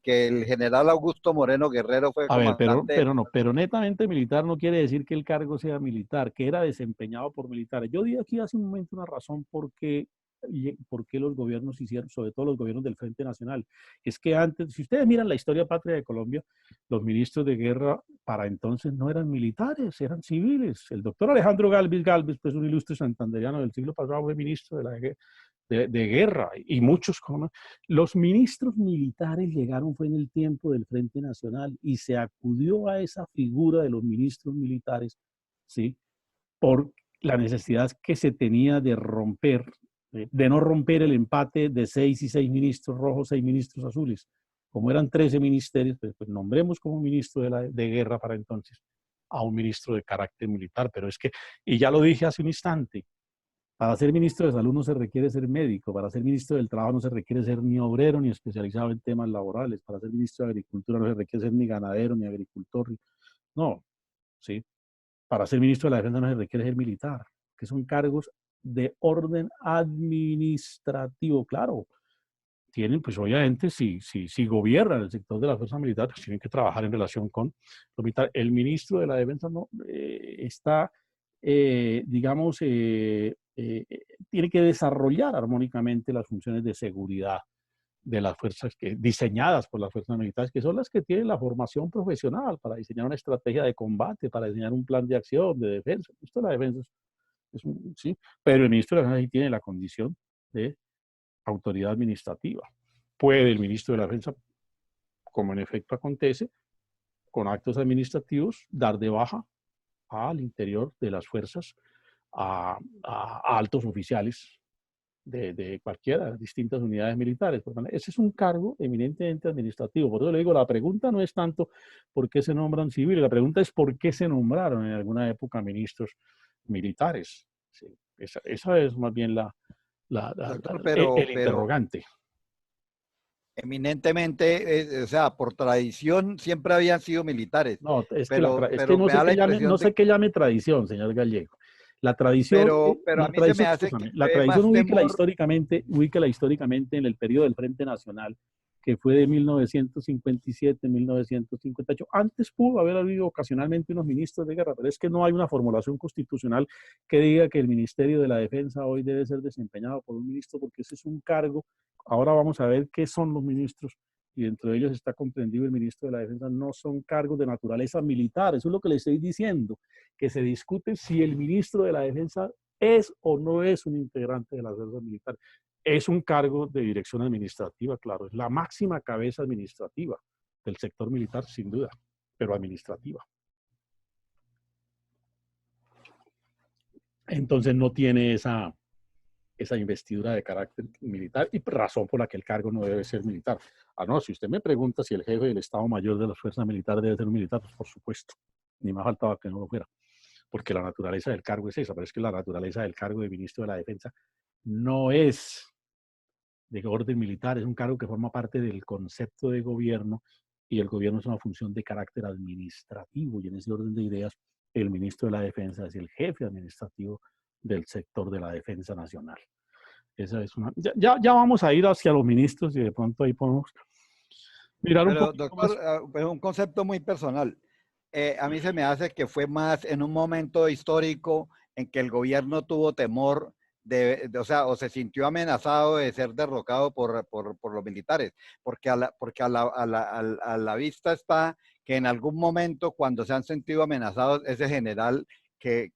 que el general Augusto Moreno Guerrero fue comandante. Pero netamente militar no quiere decir que el cargo sea militar, que era desempeñado por militares. Yo di aquí hace un momento una razón por qué los gobiernos hicieron, sobre todo los gobiernos del Frente Nacional. Es que antes, si ustedes miran la historia patria de Colombia, los ministros de guerra para entonces no eran militares, eran civiles. El doctor Alejandro Galvis, pues un ilustre santanderiano del siglo pasado, fue ministro de guerra, y muchos, los ministros militares llegaron fue en el tiempo del Frente Nacional y se acudió a esa figura de los ministros militares, ¿sí? Por la necesidad que se tenía de romper, de no romper el empate de 6 y 6 ministros rojos, 6 ministros azules. Como eran 13 ministerios, pues nombremos como ministro de guerra para entonces a un ministro de carácter militar. Pero es que, y ya lo dije hace un instante, para ser ministro de salud no se requiere ser médico, para ser ministro del trabajo no se requiere ser ni obrero ni especializado en temas laborales, para ser ministro de agricultura no se requiere ser ni ganadero ni agricultor, no, ¿sí? Para ser ministro de la defensa no se requiere ser militar, que son cargos de orden administrativo, claro. Tienen, pues obviamente, si gobiernan el sector de la fuerza militar, pues tienen que trabajar en relación con lo militar. El ministro de la defensa no está, digamos, tiene que desarrollar armónicamente las funciones de seguridad de las fuerzas diseñadas por las fuerzas militares, que son las que tienen la formación profesional para diseñar una estrategia de combate, para diseñar un plan de acción, de defensa. Esto de la defensa sí, pero el ministro de la defensa sí tiene la condición de autoridad administrativa. Puede el ministro de la defensa, como en efecto acontece, con actos administrativos, dar de baja al interior de las fuerzas a altos oficiales de cualquiera de las distintas unidades militares. Ese es un cargo eminentemente administrativo. Por eso le digo, la pregunta no es tanto por qué se nombran civiles, la pregunta es por qué se nombraron en alguna época ministros militares. Sí, esa es más bien Doctor, el interrogante. Eminentemente, o sea, por tradición siempre habían sido militares. No, es que, pero no sé me da la qué llame, impresión no sé qué llame tradición, señor Gallego. La tradición, pero a la mí se me tradición, hace que la fue tradición más temor. ubíquela históricamente en el periodo del Frente Nacional, que fue de 1957 1958. Antes pudo haber habido ocasionalmente unos ministros de guerra, pero es que no hay una formulación constitucional que diga que el Ministerio de la Defensa hoy debe ser desempeñado por un ministro, porque ese es un cargo. Ahora vamos a ver qué son los ministros, y dentro de ellos está comprendido el ministro de la Defensa. No son cargos de naturaleza militar, eso es lo que le estoy diciendo, que se discute si el ministro de la Defensa es o no es un integrante de las fuerzas militares. Es un cargo de dirección administrativa, claro, es la máxima cabeza administrativa del sector militar, sin duda, pero administrativa. Entonces no tiene esa investidura de carácter militar, y razón por la que el cargo no debe ser militar. No, si usted me pregunta si el jefe del Estado Mayor de las Fuerzas Militares debe ser un militar, pues por supuesto, ni más faltaba que no lo fuera, porque la naturaleza del cargo es esa, pero es que la naturaleza del cargo de ministro de la Defensa no es de orden militar, es un cargo que forma parte del concepto de gobierno, y el gobierno es una función de carácter administrativo, y en ese orden de ideas el ministro de la Defensa es el jefe administrativo del sector de la defensa nacional. Esa es una, ya vamos a ir hacia los ministros, y de pronto ahí podemos mirar un poco. Doctor, es un concepto muy personal. A mí se me hace que fue más en un momento histórico en que el gobierno tuvo temor o sea, o se sintió amenazado de ser derrocado por los militares, porque a la vista está que en algún momento, cuando se han sentido amenazados, ese general que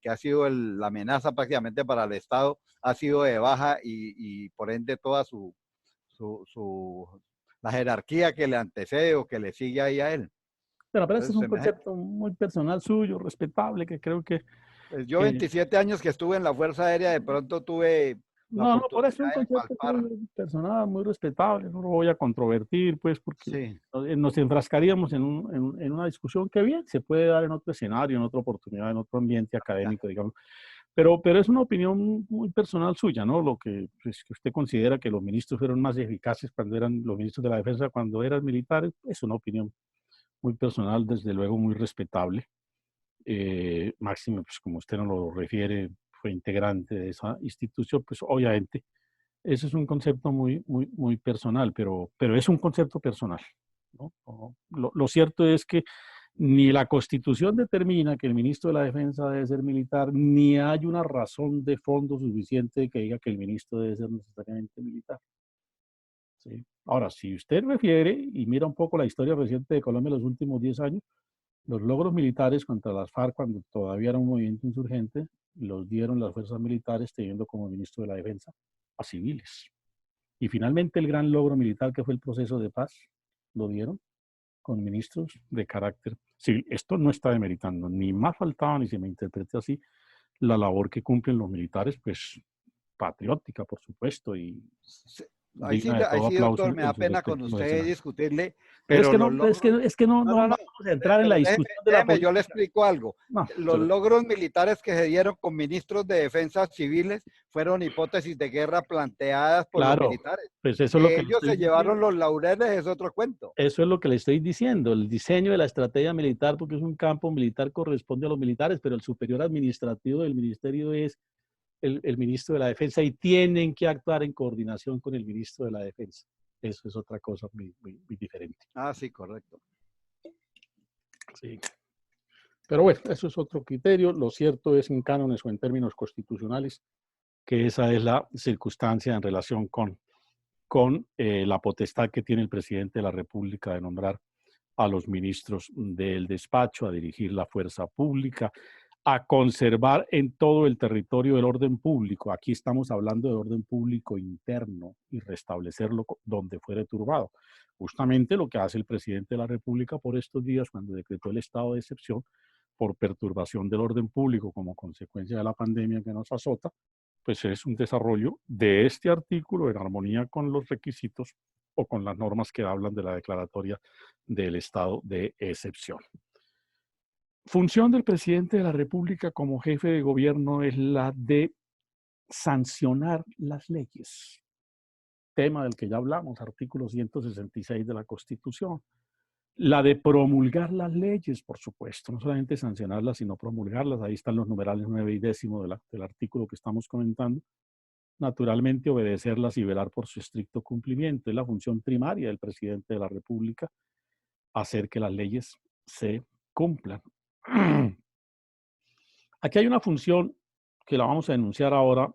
ha sido la amenaza prácticamente para el Estado, ha sido de baja, y por ende toda la jerarquía que le antecede o que le sigue ahí a él. Pero ese es un concepto muy personal suyo, respetable, que creo que... Pues yo 27 años que estuve en la Fuerza Aérea, de pronto tuve... No, por eso es un concepto muy personal, muy respetable, no lo voy a controvertir, pues, porque sí, nos enfrascaríamos en una discusión que bien se puede dar en otro escenario, en otra oportunidad, en otro ambiente académico, digamos. Pero es una opinión muy personal suya, ¿no? Lo que, pues, que usted considera que los ministros fueron más eficaces cuando eran los ministros de la Defensa, cuando eran militares, es una opinión muy personal, desde luego muy respetable. Máximo, pues como usted nos lo refiere, fue integrante de esa institución, pues obviamente ese es un concepto muy personal, pero es un concepto personal, ¿no? Lo cierto es que ni la Constitución determina que el ministro de la Defensa debe ser militar, ni hay una razón de fondo suficiente que diga que el ministro debe ser necesariamente militar. ¿Sí? Ahora, si usted refiere y mira un poco la historia reciente de Colombia en los últimos 10 años, los logros militares contra las FARC, cuando todavía era un movimiento insurgente, los dieron las fuerzas militares teniendo como ministro de la Defensa a civiles. Y finalmente el gran logro militar que fue el proceso de paz, lo dieron con ministros de carácter civil. Esto no está demeritando, ni más faltaba, ni se me interprete así, la labor que cumplen los militares, pues patriótica, por supuesto, y Sí, digna de ahí todo sí, aplauso doctor, me da en su pena con respectivo usted escenario. discutirle, Pero es pero que los no, logros... es que no, No, no no, no, vamos a entrar en la pero discusión de la déjeme, yo le política. explico algo. No, Los logros militares que se dieron con ministros de defensa civiles fueron hipótesis de guerra planteadas por los claro, militares. pues eso es lo Que que le ellos estoy se diciendo. llevaron los laureles es otro cuento. Eso es lo que le estoy diciendo. El diseño de la estrategia militar, porque es un campo militar, corresponde a los militares, pero el superior administrativo del ministerio es el ministro de la Defensa y tienen que actuar en coordinación con el ministro de la Defensa. Eso es otra cosa muy diferente. Ah, sí, correcto. Sí. Pero bueno, eso es otro criterio. Lo cierto es en cánones o en términos constitucionales que esa es la circunstancia en relación con la potestad que tiene el presidente de la República de nombrar a los ministros del despacho, a dirigir la fuerza pública, a conservar en todo el territorio el orden público. Aquí estamos hablando de orden público interno y restablecerlo donde fuere turbado. Justamente lo que hace el presidente de la República por estos días cuando decretó el estado de excepción por perturbación del orden público como consecuencia de la pandemia que nos azota, pues es un desarrollo de este artículo en armonía con los requisitos o con las normas que hablan de la declaratoria del estado de excepción. Función del presidente de la República como jefe de gobierno es la de sancionar las leyes, tema del que ya hablamos, artículo 166 de la Constitución. La de promulgar las leyes, por supuesto, no solamente sancionarlas, sino promulgarlas. Ahí están los numerales 9 y 10 del artículo que estamos comentando. Naturalmente, obedecerlas y velar por su estricto cumplimiento. Es la función primaria del presidente de la República, hacer que las leyes se cumplan. Aquí hay una función que la vamos a enunciar ahora,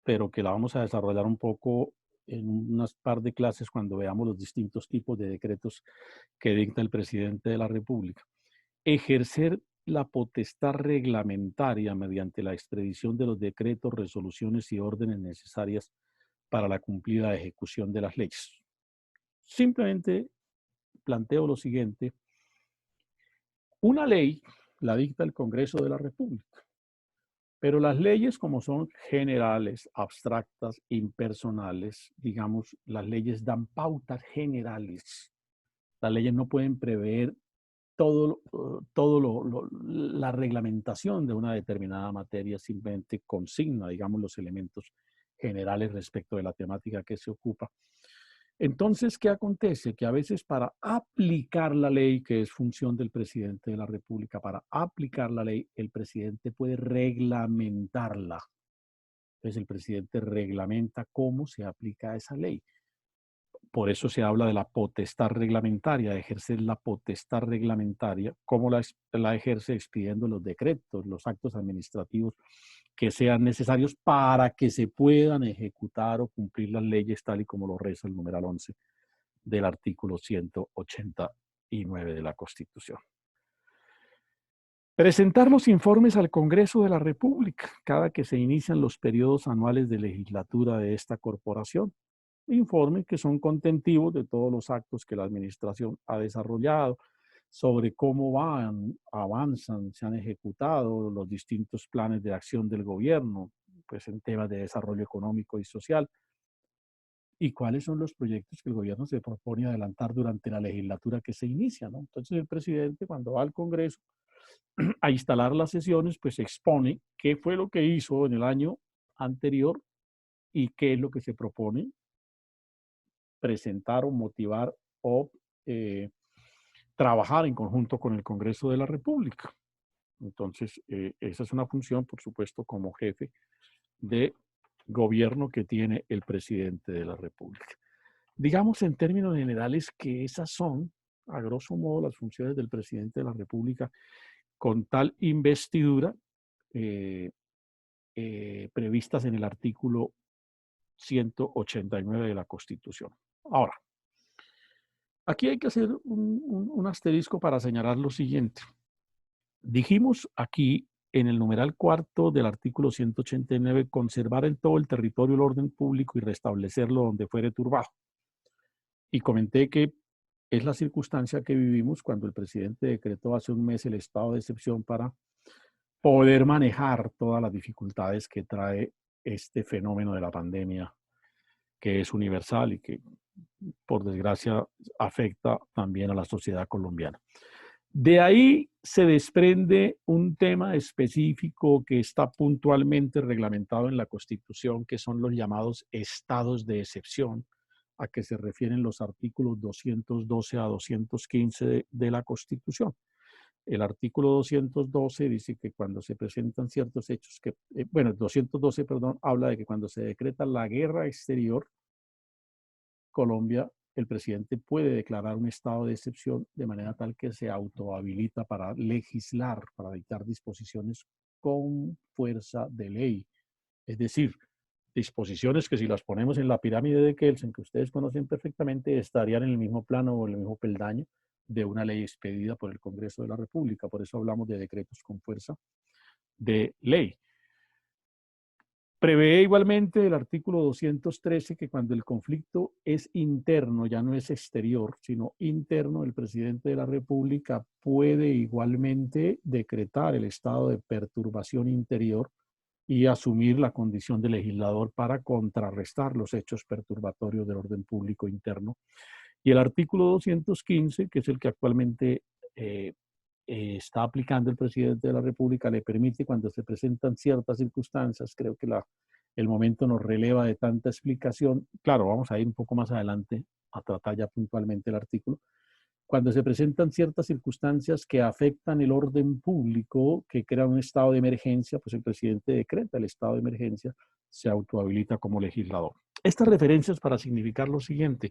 pero que la vamos a desarrollar un poco en unas par de clases cuando veamos los distintos tipos de decretos que dicta el presidente de la República. Ejercer la potestad reglamentaria mediante la expedición de los decretos, resoluciones y órdenes necesarias para la cumplida ejecución de las leyes. Simplemente planteo lo siguiente. Una ley la dicta el Congreso de la República, pero las leyes como son generales, abstractas, impersonales, digamos, las leyes dan pautas generales. Las leyes no pueden prever la reglamentación de una determinada materia, simplemente consigna, digamos, los elementos generales respecto de la temática que se ocupa. Entonces, ¿qué acontece? Que a veces para aplicar la ley, que es función del presidente de la República, para aplicar la ley, el presidente puede reglamentarla. Entonces, el presidente reglamenta cómo se aplica esa ley. Por eso se habla de la potestad reglamentaria, de ejercer la potestad reglamentaria, cómo la ejerce expidiendo los decretos, los actos administrativos que sean necesarios para que se puedan ejecutar o cumplir las leyes tal y como lo reza el numeral 11 del artículo 189 de la Constitución. Presentar los informes al Congreso de la República cada que se inician los periodos anuales de legislatura de esta corporación. Informes que son contentivos de todos los actos que la administración ha desarrollado, sobre cómo avanzan, se han ejecutado los distintos planes de acción del gobierno, pues en temas de desarrollo económico y social, y cuáles son los proyectos que el gobierno se propone adelantar durante la legislatura que se inicia, ¿no? Entonces el presidente, cuando va al Congreso a instalar las sesiones, pues expone qué fue lo que hizo en el año anterior y qué es lo que se propone presentar o motivar o trabajar en conjunto con el Congreso de la República. Entonces, esa es una función, por supuesto, como jefe de gobierno que tiene el presidente de la República. Digamos en términos generales que esas son, a grosso modo, las funciones del presidente de la República con tal investidura previstas en el artículo 189 de la Constitución. Ahora, aquí hay que hacer un asterisco para señalar lo siguiente. Dijimos aquí en el numeral cuarto del artículo 189, conservar en todo el territorio el orden público y restablecerlo donde fuere turbado. Y comenté que es la circunstancia que vivimos cuando el presidente decretó hace un mes el estado de excepción para poder manejar todas las dificultades que trae este fenómeno de la pandemia, que es universal y que, por desgracia, afecta también a la sociedad colombiana. De ahí se desprende un tema específico que está puntualmente reglamentado en la Constitución, que son los llamados estados de excepción, a que se refieren los artículos 212 a 215 de la Constitución. El artículo 212 dice que cuando se presentan ciertos hechos, bueno, 212, perdón, habla de que cuando se decreta la guerra exterior, Colombia, el presidente puede declarar un estado de excepción de manera tal que se autohabilita para legislar, para dictar disposiciones con fuerza de ley. Es decir, disposiciones que si las ponemos en la pirámide de Kelsen, que ustedes conocen perfectamente, estarían en el mismo plano o en el mismo peldaño de una ley expedida por el Congreso de la República. Por eso hablamos de decretos con fuerza de ley. Prevé igualmente el artículo 213 que cuando el conflicto es interno, ya no es exterior, sino interno, el presidente de la República puede igualmente decretar el estado de perturbación interior y asumir la condición de legislador para contrarrestar los hechos perturbatorios del orden público interno. Y el artículo 215, que es el que actualmente está aplicando el presidente de la República, le permite, cuando se presentan ciertas circunstancias, creo que el momento nos releva de tanta explicación. Claro, vamos a ir un poco más adelante a tratar ya puntualmente el artículo. Cuando se presentan ciertas circunstancias que afectan el orden público, que crean un estado de emergencia, pues el presidente decreta el estado de emergencia, se autohabilita como legislador. Estas referencias para significar lo siguiente,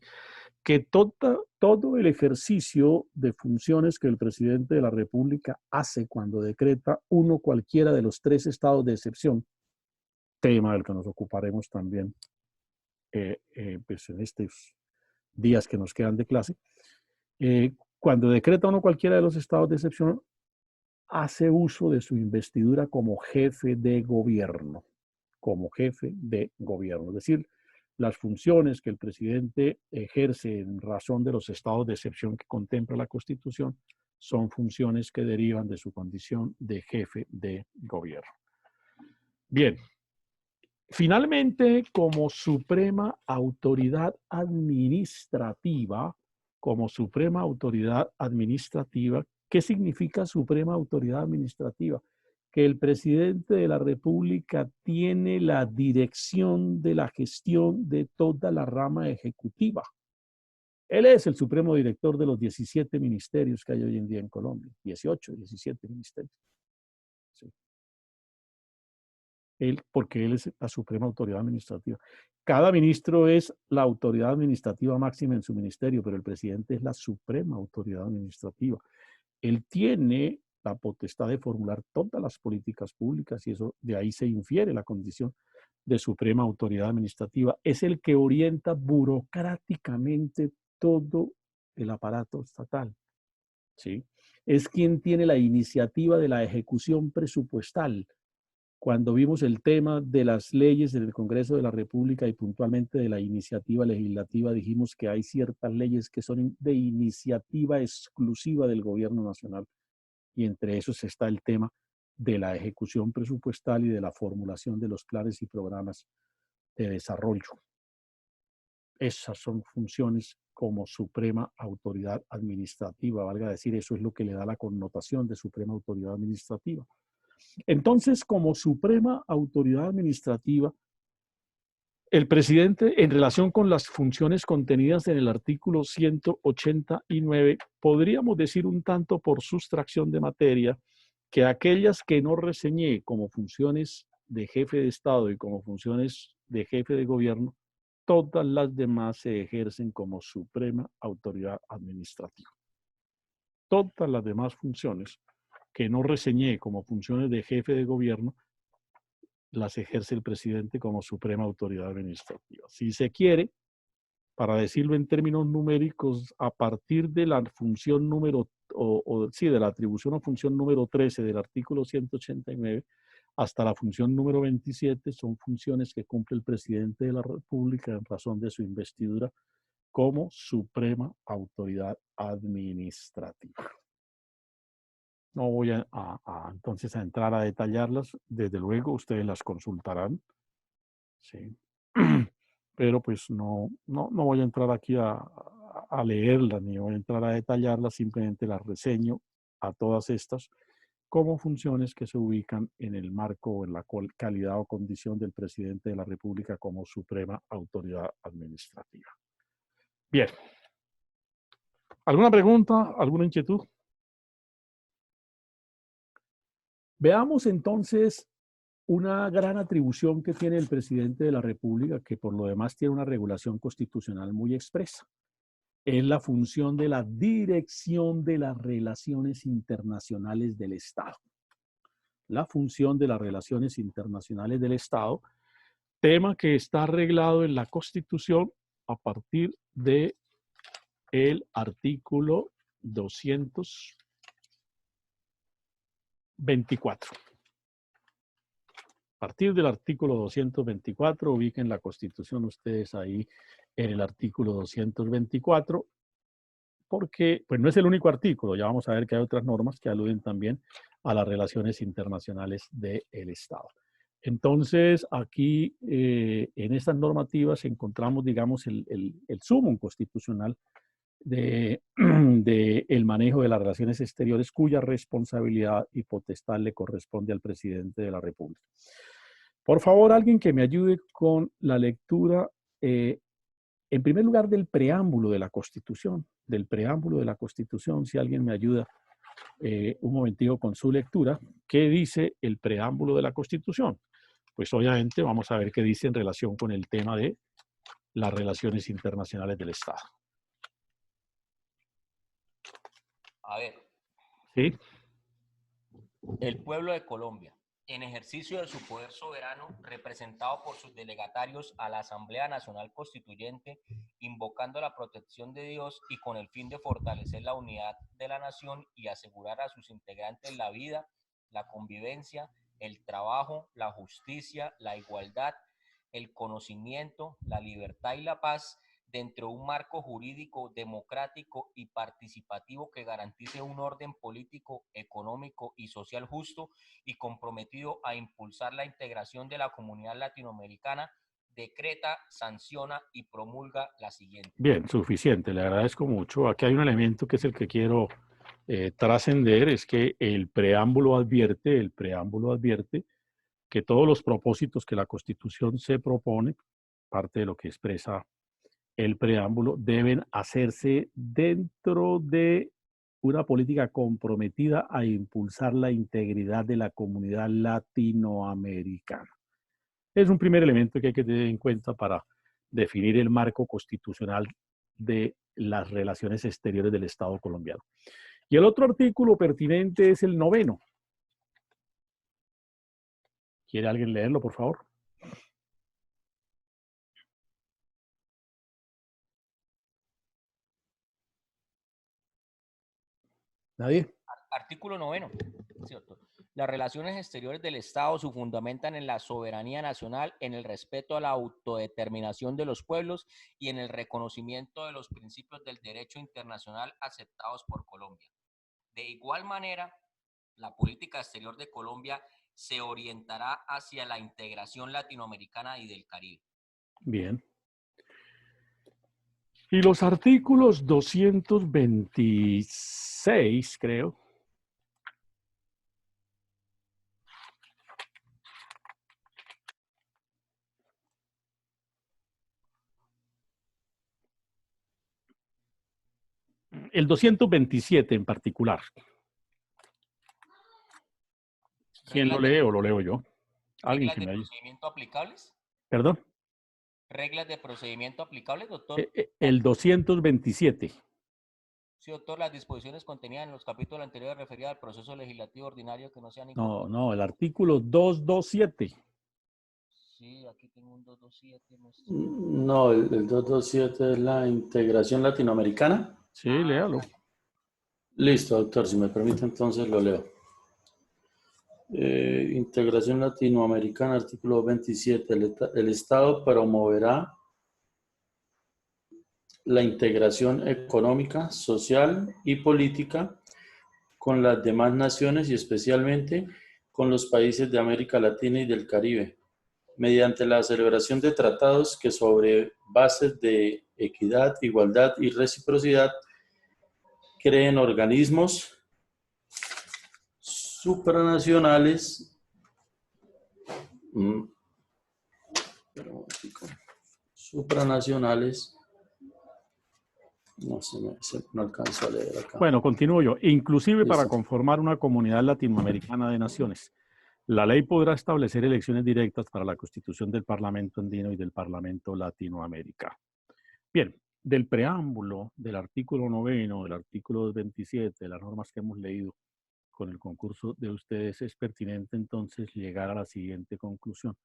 que todo el ejercicio de funciones que el presidente de la República hace cuando decreta uno cualquiera de los 3 estados de excepción, tema del que nos ocuparemos también pues en estos días que nos quedan de clase, cuando decreta uno cualquiera de los estados de excepción, hace uso de su investidura como jefe de gobierno, es decir, las funciones que el presidente ejerce en razón de los estados de excepción que contempla la Constitución son funciones que derivan de su condición de jefe de gobierno. Bien, finalmente, como suprema autoridad administrativa, ¿qué significa suprema autoridad administrativa? Que el presidente de la República tiene la dirección de la gestión de toda la rama ejecutiva. Él es el supremo director de los 17 ministerios que hay hoy en día en Colombia. 17 ministerios. Sí. Porque él es la suprema autoridad administrativa. Cada ministro es la autoridad administrativa máxima en su ministerio, pero el presidente es la suprema autoridad administrativa. Él tiene la potestad de formular todas las políticas públicas y eso de ahí se infiere la condición de suprema autoridad administrativa. Es el que orienta burocráticamente todo el aparato estatal, ¿sí? Es quien tiene la iniciativa de la ejecución presupuestal. Cuando vimos el tema de las leyes del Congreso de la República y puntualmente de la iniciativa legislativa, dijimos que hay ciertas leyes que son de iniciativa exclusiva del gobierno nacional y entre esos está el tema de la ejecución presupuestal y de la formulación de los planes y programas de desarrollo. Esas son funciones como suprema autoridad administrativa, valga decir, eso es lo que le da la connotación de suprema autoridad administrativa. Entonces, como suprema autoridad administrativa, el presidente, en relación con las funciones contenidas en el artículo 189, podríamos decir un tanto por sustracción de materia que aquellas que no reseñé como funciones de jefe de Estado y como funciones de jefe de gobierno, todas las demás se ejercen como suprema autoridad administrativa. Todas las demás funciones que no reseñé como funciones de jefe de gobierno, las ejerce el presidente como suprema autoridad administrativa. Si se quiere, para decirlo en términos numéricos, a partir de la función número sí, de la atribución o función número 13 del artículo 189 hasta la función número 27 son funciones que cumple el presidente de la República en razón de su investidura como suprema autoridad administrativa. No voy entonces a entrar a detallarlas. Desde luego, ustedes las consultarán. Sí. Pero pues no voy a entrar aquí a leerlas, ni voy a entrar a detallarlas, simplemente las reseño a todas estas como funciones que se ubican en el marco o en la calidad o condición del presidente de la República como suprema autoridad administrativa. Bien. ¿Alguna pregunta? ¿Alguna inquietud? Veamos entonces una gran atribución que tiene el presidente de la República, que por lo demás tiene una regulación constitucional muy expresa. Es la función de la dirección de las relaciones internacionales del Estado. La función de las relaciones internacionales del Estado, tema que está arreglado en la Constitución a partir de el artículo 224. A partir del artículo 224, ubiquen la Constitución ustedes ahí en el artículo 224, porque pues no es el único artículo, ya vamos a ver que hay otras normas que aluden también a las relaciones internacionales del Estado. Entonces, aquí en estas normativas encontramos, digamos, el sumum constitucional de el manejo de las relaciones exteriores, cuya responsabilidad y potestad le corresponde al presidente de la República. Por favor, alguien que me ayude con la lectura, en primer lugar, del preámbulo de la Constitución. Si alguien me ayuda un momentito con su lectura. ¿Qué dice el preámbulo de la Constitución? Pues obviamente vamos a ver qué dice en relación con el tema de las relaciones internacionales del Estado. A ver. ¿Sí? El pueblo de Colombia, en ejercicio de su poder soberano, representado por sus delegatarios a la Asamblea Nacional Constituyente, invocando la protección de Dios y con el fin de fortalecer la unidad de la nación y asegurar a sus integrantes la vida, la convivencia, el trabajo, la justicia, la igualdad, el conocimiento, la libertad y la paz, dentro de un marco jurídico democrático y participativo que garantice un orden político, económico y social justo y comprometido a impulsar la integración de la comunidad latinoamericana, decreta, sanciona y promulga la siguiente. Bien, suficiente, le agradezco mucho. Aquí hay un elemento que es el que quiero trascender, es que el preámbulo advierte que todos los propósitos que la Constitución se propone, parte de lo que expresa el preámbulo, deben hacerse dentro de una política comprometida a impulsar la integridad de la comunidad latinoamericana. Es un primer elemento que hay que tener en cuenta para definir el marco constitucional de las relaciones exteriores del Estado colombiano. Y el otro artículo pertinente es el 9º. ¿Quiere alguien leerlo, por favor? ¿Nadie? Artículo 9. ¿Cierto? Las relaciones exteriores del Estado se fundamentan en la soberanía nacional, en el respeto a la autodeterminación de los pueblos y en el reconocimiento de los principios del derecho internacional aceptados por Colombia. De igual manera, la política exterior de Colombia se orientará hacia la integración latinoamericana y del Caribe. Bien. Y los artículos 226, creo. El 227 en particular. ¿Quién lo lee o lo leo yo? Alguien que me ayude. ¿Reglas de procedimiento aplicables? ¿Perdón? ¿Reglas de procedimiento aplicables, doctor? El 227. Sí, doctor, las disposiciones contenidas en los capítulos anteriores referidas al proceso legislativo ordinario que no sean incorporadas. No, el artículo 227. Sí, aquí tengo un 227. No, el 227 es la integración latinoamericana. Sí, léalo. Listo, doctor, si me permite entonces lo leo. Integración latinoamericana, artículo 27. El Estado promoverá la integración económica, social y política con las demás naciones y especialmente con los países de América Latina y del Caribe, mediante la celebración de tratados que sobre bases de equidad, igualdad y reciprocidad creen organismos supranacionales, supranacionales, no alcanzo a leer acá. Bueno, continúo yo. Inclusive para conformar una comunidad latinoamericana de naciones. La ley podrá establecer elecciones directas para la constitución del Parlamento andino y del Parlamento latinoamericano. Bien, del preámbulo, del artículo 9, del artículo 27, de las normas que hemos leído con el concurso de ustedes, es pertinente entonces llegar a la siguiente conclusión.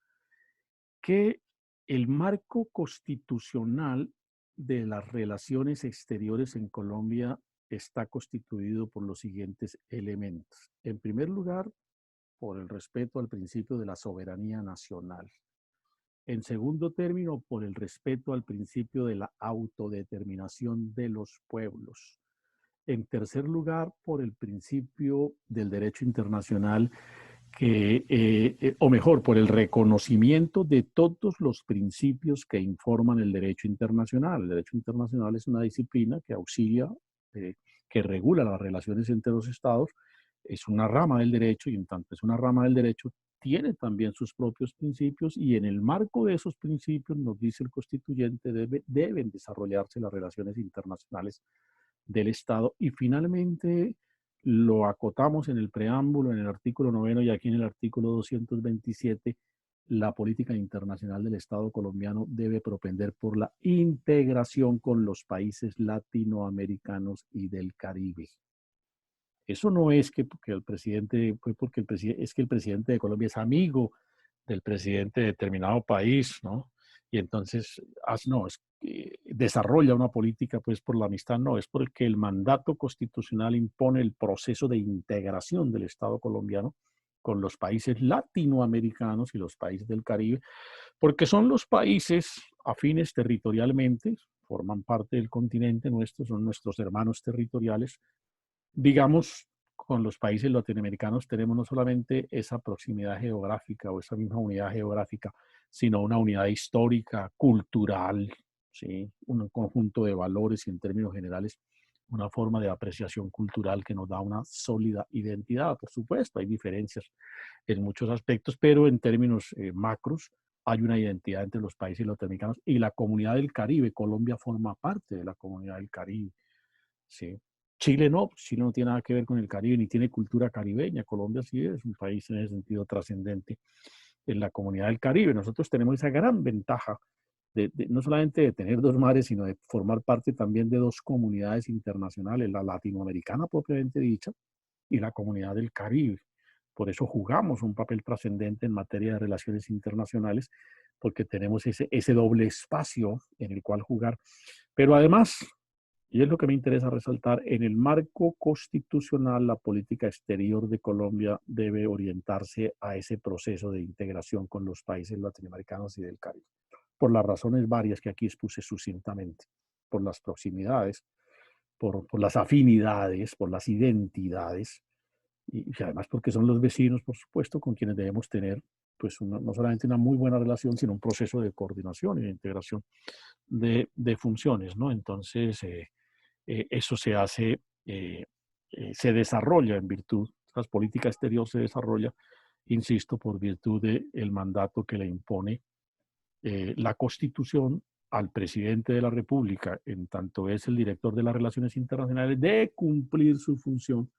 Que el marco constitucional de las relaciones exteriores en Colombia está constituido por los siguientes elementos. En primer lugar, por el respeto al principio de la soberanía nacional. En segundo término, por el respeto al principio de la autodeterminación de los pueblos. En tercer lugar, por el principio del derecho internacional, o mejor, por el reconocimiento de todos los principios que informan el derecho internacional. El derecho internacional es una disciplina que auxilia, que regula las relaciones entre los estados, es una rama del derecho y en tanto es una rama del derecho, tiene también sus propios principios y en el marco de esos principios, nos dice el constituyente, deben desarrollarse las relaciones internacionales del Estado. Y finalmente lo acotamos en el preámbulo, en el artículo 9 y aquí en el artículo 227, la política internacional del Estado colombiano debe propender por la integración con los países latinoamericanos y del Caribe. Eso no es que el presidente, fue porque es que el presidente de Colombia es amigo del presidente de determinado país, ¿no? Y entonces, no, es que desarrolla una política pues por la amistad, no, es porque el mandato constitucional impone el proceso de integración del Estado colombiano con los países latinoamericanos y los países del Caribe, porque son los países afines territorialmente, forman parte del continente nuestro, son nuestros hermanos territoriales. Digamos, con los países latinoamericanos tenemos no solamente esa proximidad geográfica o esa misma unidad geográfica, sino una unidad histórica, cultural, ¿sí? Un conjunto de valores y en términos generales una forma de apreciación cultural que nos da una sólida identidad. Por supuesto, hay diferencias en muchos aspectos, pero en términos macros hay una identidad entre los países latinoamericanos y la comunidad del Caribe. Colombia forma parte de la comunidad del Caribe, ¿sí? Chile no tiene nada que ver con el Caribe, ni tiene cultura caribeña. Colombia sí es un país en ese sentido trascendente en la comunidad del Caribe. Nosotros tenemos esa gran ventaja no solamente de tener dos mares, sino de formar parte también de dos comunidades internacionales, la latinoamericana propiamente dicha y la comunidad del Caribe. Por eso jugamos un papel trascendente en materia de relaciones internacionales, porque tenemos ese doble espacio en el cual jugar. Pero además, y es lo que me interesa resaltar, en el marco constitucional, la política exterior de Colombia debe orientarse a ese proceso de integración con los países latinoamericanos y del Caribe, por las razones varias que aquí expuse sucintamente, por las proximidades, por las afinidades, por las identidades, y además porque son los vecinos, por supuesto, con quienes debemos tener pues no solamente una muy buena relación, sino un proceso de coordinación y de integración de funciones, ¿no? Entonces, eso se hace, se desarrolla en virtud, la política exterior se desarrolla, insisto, por virtud del mandato que le impone la Constitución al presidente de la República, en tanto es el director de las relaciones internacionales, de cumplir su función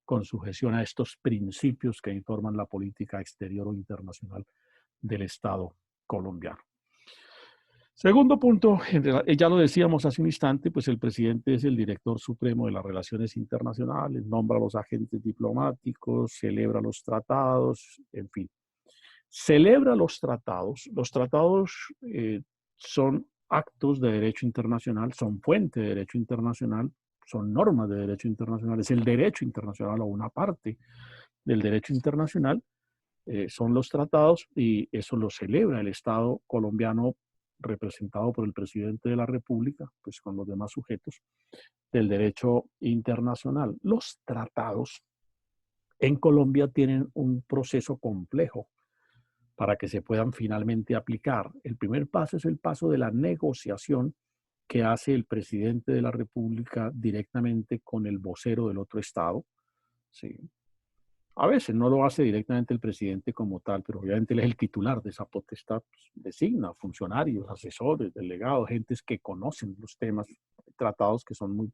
con sujeción a estos principios que informan la política exterior o internacional del Estado colombiano. Segundo punto, ya lo decíamos hace un instante, pues el presidente es el director supremo de las relaciones internacionales, nombra a los agentes diplomáticos, celebra los tratados, en fin. Celebra los tratados son actos de derecho internacional, son fuente de derecho internacional, son normas de derecho internacional, es el derecho internacional o una parte del derecho internacional, son los tratados y eso lo celebra el Estado colombiano representado por el presidente de la República, pues con los demás sujetos del derecho internacional. Los tratados en Colombia tienen un proceso complejo para que se puedan finalmente aplicar. El primer paso es el paso de la negociación que hace el presidente de la República directamente con el vocero del otro Estado. Sí. A veces no lo hace directamente el presidente como tal, pero obviamente él es el titular de esa potestad, pues, designa funcionarios, asesores, delegados, gentes que conocen los temas, tratados que son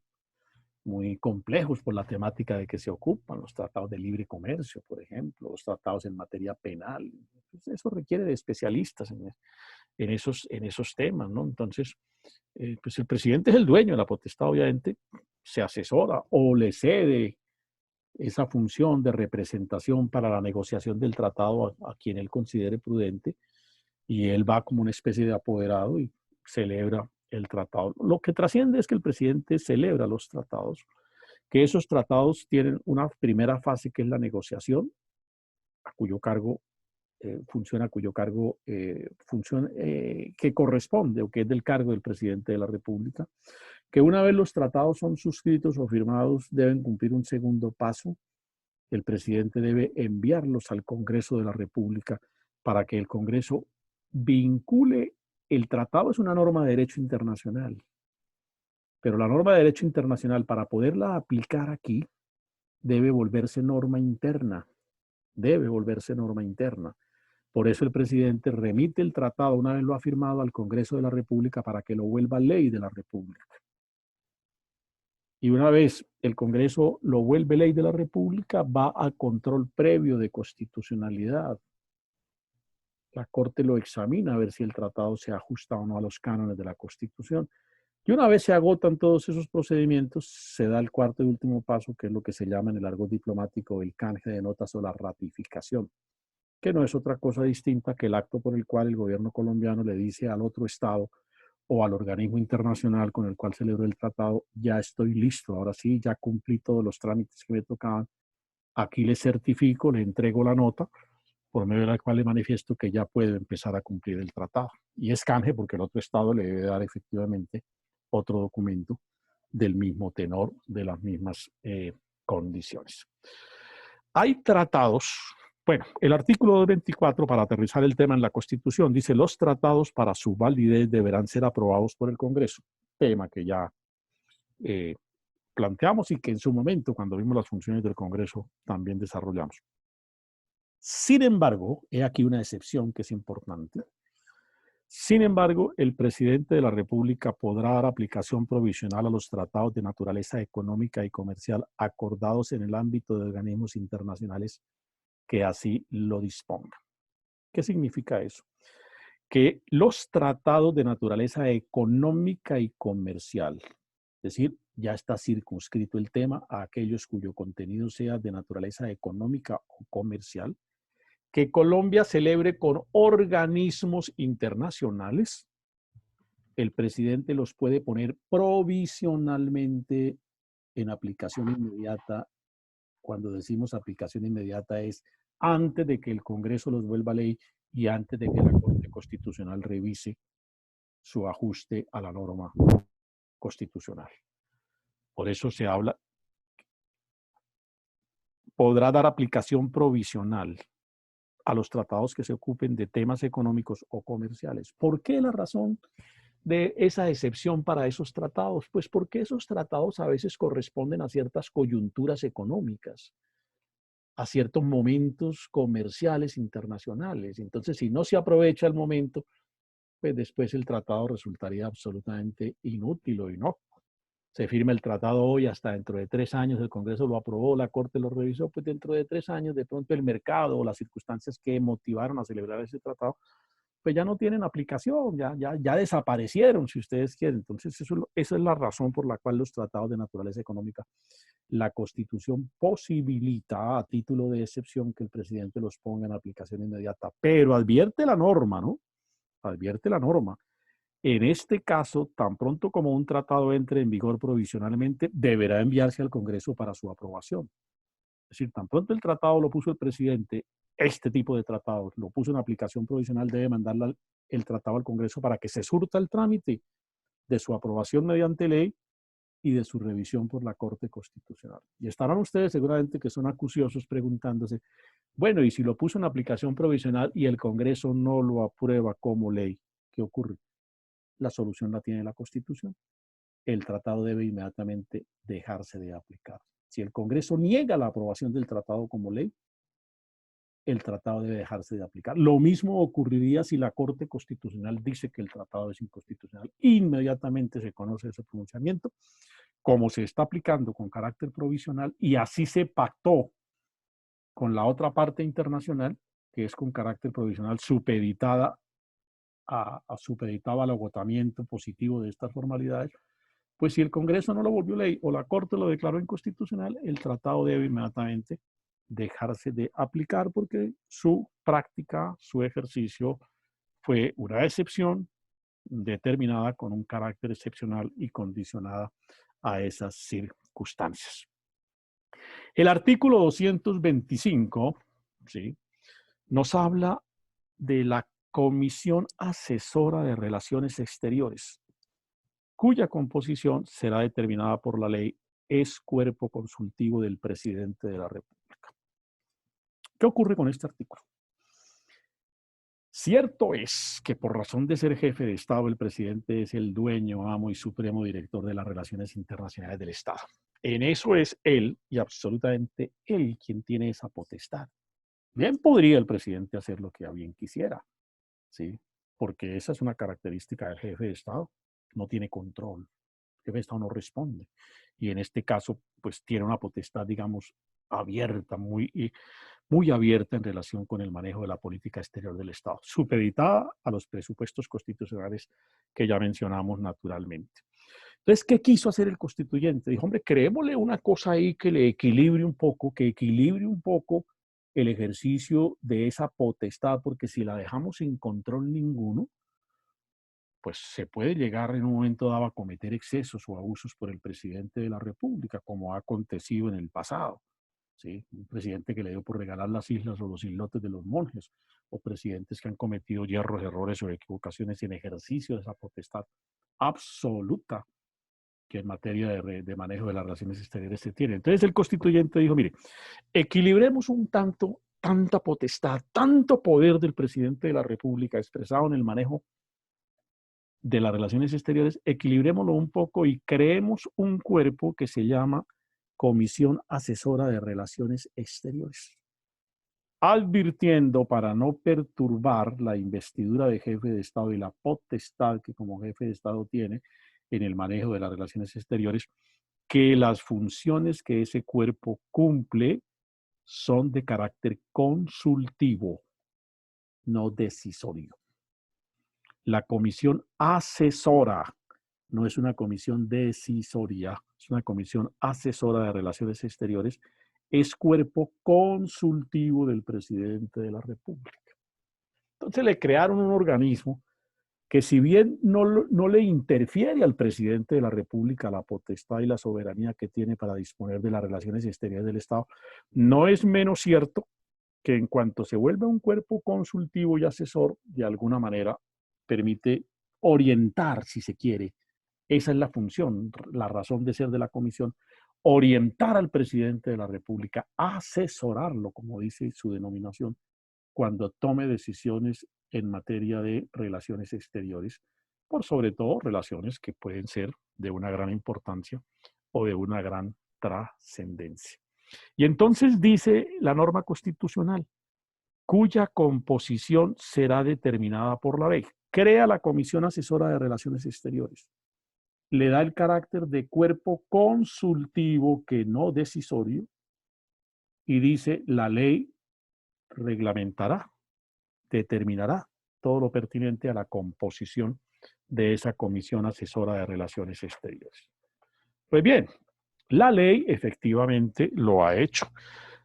muy complejos por la temática de que se ocupan, los tratados de libre comercio, por ejemplo, los tratados en materia penal. Pues eso requiere de especialistas en esos temas, ¿no? Entonces, pues el presidente es el dueño de la potestad, obviamente, se asesora o le cede esa función de representación para la negociación del tratado a quien él considere prudente, y él va como una especie de apoderado y celebra el tratado. Lo que trasciende es que el presidente celebra los tratados, que esos tratados tienen una primera fase que es la negociación, a cuyo cargo que corresponde o que es del cargo del presidente de la República, que una vez los tratados son suscritos o firmados deben cumplir un segundo paso. El presidente debe enviarlos al Congreso de la República para que el Congreso vincule. El tratado es una norma de derecho internacional, pero la norma de derecho internacional, para poderla aplicar aquí, debe volverse norma interna. Debe volverse norma interna. Por eso el presidente remite el tratado, una vez lo ha firmado, al Congreso de la República para que lo vuelva ley de la República. Y una vez el Congreso lo vuelve ley de la República, va a control previo de constitucionalidad. La Corte lo examina a ver si el tratado se ajusta o no a los cánones de la Constitución. Y una vez se agotan todos esos procedimientos, se da el cuarto y último paso, que es lo que se llama en el argot diplomático el canje de notas o la ratificación, que no es otra cosa distinta que el acto por el cual el gobierno colombiano le dice al otro Estado o al organismo internacional con el cual celebró el tratado: ya estoy listo, ahora sí, ya cumplí todos los trámites que me tocaban, aquí le certifico, le entrego la nota, por medio de la cual le manifiesto que ya puede empezar a cumplir el tratado. Y es canje porque el otro Estado le debe dar efectivamente otro documento del mismo tenor, de las mismas condiciones. Hay tratados. Bueno, el artículo 224, para aterrizar el tema en la Constitución, dice: los tratados para su validez deberán ser aprobados por el Congreso. Tema que ya planteamos y que en su momento, cuando vimos las funciones del Congreso, también desarrollamos. Sin embargo, he aquí una excepción que es importante. Sin embargo, el presidente de la República podrá dar aplicación provisional a los tratados de naturaleza económica y comercial acordados en el ámbito de organismos internacionales que así lo dispongan. ¿Qué significa eso? Que los tratados de naturaleza económica y comercial, es decir, ya está circunscrito el tema a aquellos cuyo contenido sea de naturaleza económica o comercial, que Colombia celebre con organismos internacionales, el presidente los puede poner provisionalmente en aplicación inmediata. Cuando decimos aplicación inmediata es antes de que el Congreso los vuelva ley y antes de que la Corte Constitucional revise su ajuste a la norma constitucional. Por eso se habla, podrá dar aplicación provisional a los tratados que se ocupen de temas económicos o comerciales. ¿Por qué la razón de esa excepción para esos tratados? Pues porque esos tratados a veces corresponden a ciertas coyunturas económicas, a ciertos momentos comerciales internacionales. Entonces, si no se aprovecha el momento, pues después el tratado resultaría absolutamente inútil o inocuo. Se firma el tratado hoy, hasta dentro de 3 años el Congreso lo aprobó, la Corte lo revisó, pues dentro de 3 años de pronto el mercado o las circunstancias que motivaron a celebrar ese tratado, pues ya no tienen aplicación, ya desaparecieron, si ustedes quieren. Entonces esa es la razón por la cual los tratados de naturaleza económica, la Constitución posibilita a título de excepción que el presidente los ponga en aplicación inmediata, pero advierte la norma, ¿no? Advierte la norma En este caso, tan pronto como un tratado entre en vigor provisionalmente, deberá enviarse al Congreso para su aprobación. Es decir, tan pronto el tratado lo puso el presidente, este tipo de tratado lo puso en aplicación provisional, debe mandarle el tratado al Congreso para que se surta el trámite de su aprobación mediante ley y de su revisión por la Corte Constitucional. Y estarán ustedes seguramente que son acuciosos preguntándose, bueno, y si lo puso en aplicación provisional y el Congreso no lo aprueba como ley, ¿qué ocurre? La solución la tiene la Constitución. El tratado debe inmediatamente dejarse de aplicar. Si el Congreso niega la aprobación del tratado como ley, el tratado debe dejarse de aplicar. Lo mismo ocurriría si la Corte Constitucional dice que el tratado es inconstitucional. Inmediatamente se conoce ese pronunciamiento, como se está aplicando con carácter provisional, y así se pactó con la otra parte internacional, que es con carácter provisional, supeditada al agotamiento positivo de estas formalidades. Pues si el Congreso no lo volvió ley o la Corte lo declaró inconstitucional, el tratado debe inmediatamente dejarse de aplicar porque su práctica, su ejercicio fue una excepción determinada con un carácter excepcional y condicionada a esas circunstancias. El artículo 225, ¿sí?, nos habla de la Comisión Asesora de Relaciones Exteriores, cuya composición será determinada por la ley, es cuerpo consultivo del presidente de la República. ¿Qué ocurre con este artículo? Cierto es que por razón de ser jefe de Estado, el presidente es el dueño, amo y supremo director de las relaciones internacionales del Estado. En eso es él, y absolutamente él, quien tiene esa potestad. Bien podría el presidente hacer lo que a bien quisiera, ¿sí? Porque esa es una característica del jefe de Estado. No tiene control. El jefe de Estado no responde. Y en este caso, pues tiene una potestad, digamos, abierta, muy abierta en relación con el manejo de la política exterior del Estado, supeditada a los presupuestos constitucionales que ya mencionamos naturalmente. Entonces, ¿qué quiso hacer el constituyente? Dijo, hombre, creémosle una cosa ahí que le equilibre un poco, el ejercicio de esa potestad, porque si la dejamos sin control ninguno, pues se puede llegar en un momento dado a cometer excesos o abusos por el presidente de la República, como ha acontecido en el pasado. ¿Sí? Un presidente que le dio por regalar las islas o los islotes de los monjes, o presidentes que han cometido hierros, errores o equivocaciones en ejercicio de esa potestad absoluta que en materia de manejo de las relaciones exteriores se tiene. Entonces el constituyente dijo, mire, equilibremos un tanto, tanta potestad, tanto poder del presidente de la República expresado en el manejo de las relaciones exteriores, equilibrémoslo un poco y creemos un cuerpo que se llama Comisión Asesora de Relaciones Exteriores, advirtiendo para no perturbar la investidura de jefe de Estado y la potestad que como jefe de Estado tiene en el manejo de las relaciones exteriores, que las funciones que ese cuerpo cumple son de carácter consultivo, no decisorio. La comisión asesora no es una comisión decisoria, es una comisión asesora de relaciones exteriores, es cuerpo consultivo del presidente de la República. Entonces le crearon un organismo que si bien no le interfiere al presidente de la República la potestad y la soberanía que tiene para disponer de las relaciones exteriores del Estado, no es menos cierto que en cuanto se vuelve un cuerpo consultivo y asesor, de alguna manera permite orientar, si se quiere. Esa es la función, la razón de ser de la comisión, orientar al presidente de la República, asesorarlo, como dice su denominación, cuando tome decisiones en materia de relaciones exteriores, por sobre todo relaciones que pueden ser de una gran importancia o de una gran trascendencia. Y entonces dice la norma constitucional, cuya composición será determinada por la ley. Crea la Comisión Asesora de Relaciones Exteriores. Le da el carácter de cuerpo consultivo que no decisorio y dice la ley reglamentará, determinará todo lo pertinente a la composición de esa Comisión Asesora de Relaciones Exteriores. Pues bien, la ley efectivamente lo ha hecho.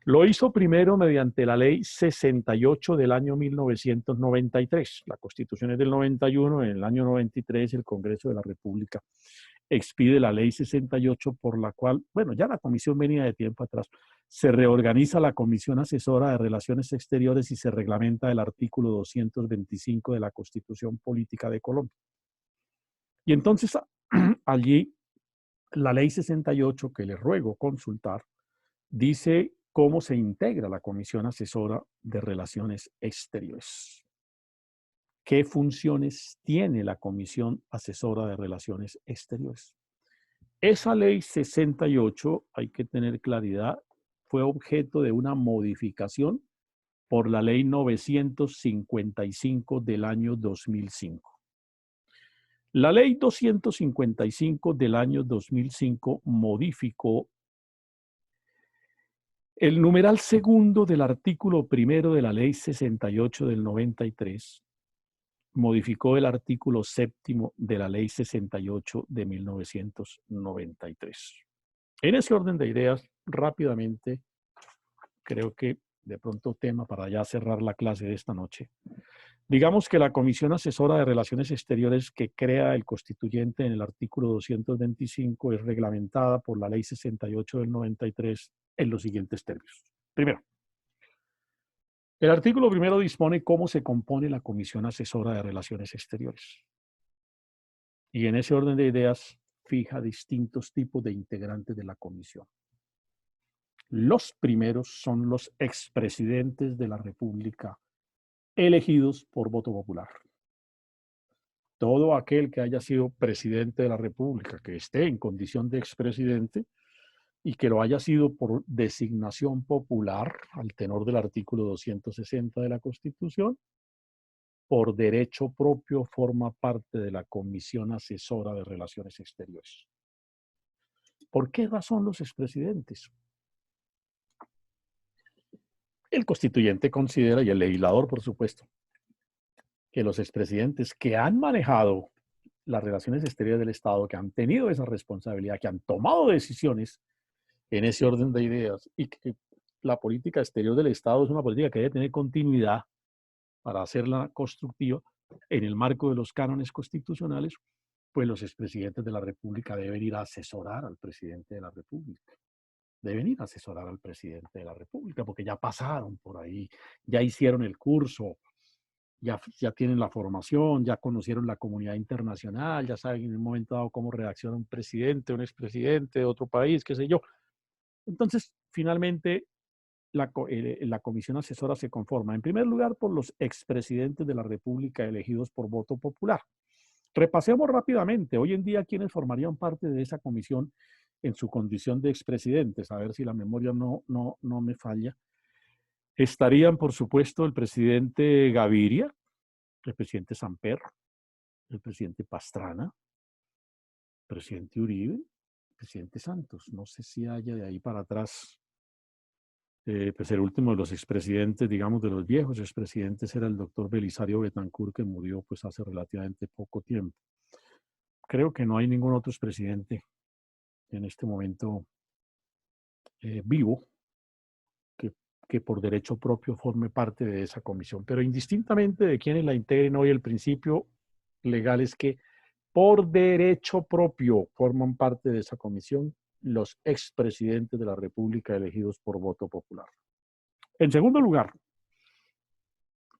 Lo hizo primero mediante la Ley 68 del año 1993. La Constitución es del 91, en el año 93 el Congreso de la República expide la Ley 68 por la cual, bueno, ya la Comisión venía de tiempo atrás, se reorganiza la Comisión Asesora de Relaciones Exteriores y se reglamenta el artículo 225 de la Constitución Política de Colombia. Y entonces allí la Ley 68, que les ruego consultar, dice cómo se integra la Comisión Asesora de Relaciones Exteriores. ¿Qué funciones tiene la Comisión Asesora de Relaciones Exteriores? Esa Ley 68, hay que tener claridad, fue objeto de una modificación por la Ley 955 del año 2005. La Ley 255 del año 2005 modificó el numeral segundo del artículo primero de la Ley 68 del 93, modificó el artículo séptimo de la Ley 68 de 1993. En ese orden de ideas, rápidamente, creo que de pronto tema para ya cerrar la clase de esta noche. Digamos que la Comisión Asesora de Relaciones Exteriores que crea el constituyente en el artículo 225 es reglamentada por la Ley 68 del 93 en los siguientes términos. Primero, el artículo primero dispone cómo se compone la Comisión Asesora de Relaciones Exteriores. Y en ese orden de ideas fija distintos tipos de integrantes de la comisión. Los primeros son los expresidentes de la República elegidos por voto popular. Todo aquel que haya sido presidente de la República, que esté en condición de expresidente y que lo haya sido por designación popular, al tenor del artículo 260 de la Constitución, por derecho propio forma parte de la Comisión Asesora de Relaciones Exteriores. ¿Por qué razón los expresidentes? El constituyente considera, y el legislador, por supuesto, que los expresidentes que han manejado las relaciones exteriores del Estado, que han tenido esa responsabilidad, que han tomado decisiones en ese orden de ideas y que la política exterior del Estado es una política que debe tener continuidad para hacerla constructiva en el marco de los cánones constitucionales, pues los expresidentes de la República deben ir a asesorar al presidente de la República. Deben ir a asesorar al presidente de la República porque ya pasaron por ahí, ya hicieron el curso, ya tienen la formación, ya conocieron la comunidad internacional, ya saben en un momento dado cómo reacciona un presidente, un expresidente de otro país, qué sé yo. Entonces, finalmente, la comisión asesora se conforma, en primer lugar, por los expresidentes de la República elegidos por voto popular. Repasemos rápidamente, hoy en día, ¿quiénes formarían parte de esa comisión en su condición de expresidentes? A ver si la memoria no me falla. Estarían, por supuesto, el presidente Gaviria, el presidente Samper, el presidente Pastrana, el presidente Uribe, el presidente Santos. No sé si haya de ahí para atrás. Pues el último de los expresidentes, digamos, de los viejos expresidentes era el doctor Belisario Betancur, que murió pues hace relativamente poco tiempo. Creo que no hay ningún otro expresidente en este momento vivo que por derecho propio forme parte de esa comisión. Pero indistintamente de quienes la integren hoy, el principio legal es que por derecho propio forman parte de esa comisión los expresidentes de la República elegidos por voto popular. En segundo lugar,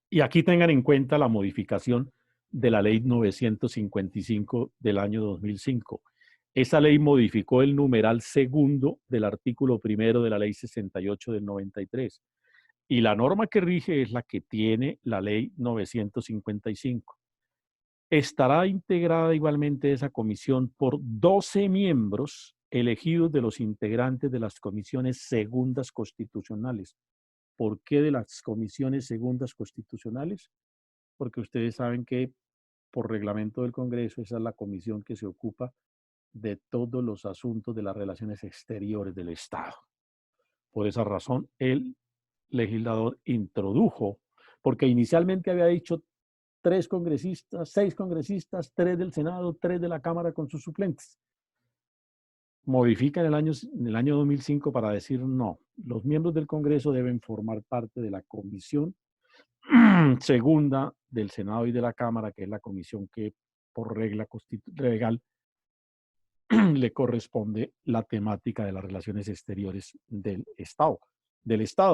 y aquí tengan en cuenta la modificación de la Ley 955 del año 2005. Esa ley modificó el numeral segundo del artículo primero de la Ley 68 del 93. Y la norma que rige es la que tiene la Ley 955. Estará integrada igualmente esa comisión por 12 miembros elegidos de los integrantes de las comisiones segundas constitucionales. ¿Por qué de las comisiones segundas constitucionales? Porque ustedes saben que por reglamento del Congreso esa es la comisión que se ocupa de todos los asuntos de las relaciones exteriores del Estado. Por esa razón, el legislador introdujo, porque inicialmente había dicho 3 congresistas, 6 congresistas, 3 del Senado, 3 de la Cámara con sus suplentes. modifica en el año 2005 para decir no, los miembros del Congreso deben formar parte de la comisión segunda del Senado y de la Cámara, que es la comisión que por regla legal le corresponde la temática de las relaciones exteriores del Estado.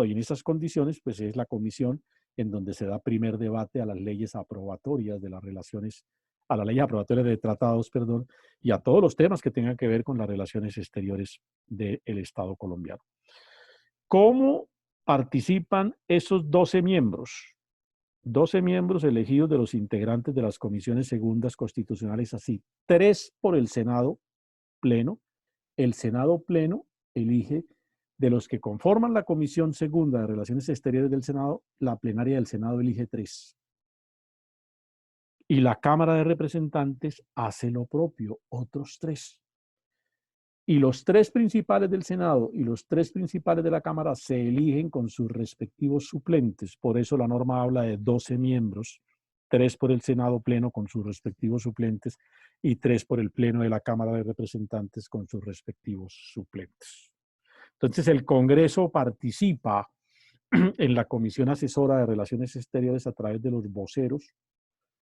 Y en esas condiciones, pues es la comisión en donde se da primer debate a las leyes aprobatorias de las relaciones, a las leyes aprobatorias de tratados, perdón, y a todos los temas que tengan que ver con las relaciones exteriores del Estado colombiano. ¿Cómo participan esos 12 miembros? 12 miembros elegidos de los integrantes de las comisiones segundas constitucionales, así, 3 por el Senado Pleno. El Senado Pleno elige de los que conforman la Comisión Segunda de Relaciones Exteriores del Senado, la plenaria del Senado elige 3. Y la Cámara de Representantes hace lo propio, otros 3. Y los 3 principales del Senado y los 3 principales de la Cámara se eligen con sus respectivos suplentes. Por eso la norma habla de 12 miembros, 3 por el Senado Pleno con sus respectivos suplentes y 3 por el Pleno de la Cámara de Representantes con sus respectivos suplentes. Entonces el Congreso participa en la Comisión Asesora de Relaciones Exteriores a través de los voceros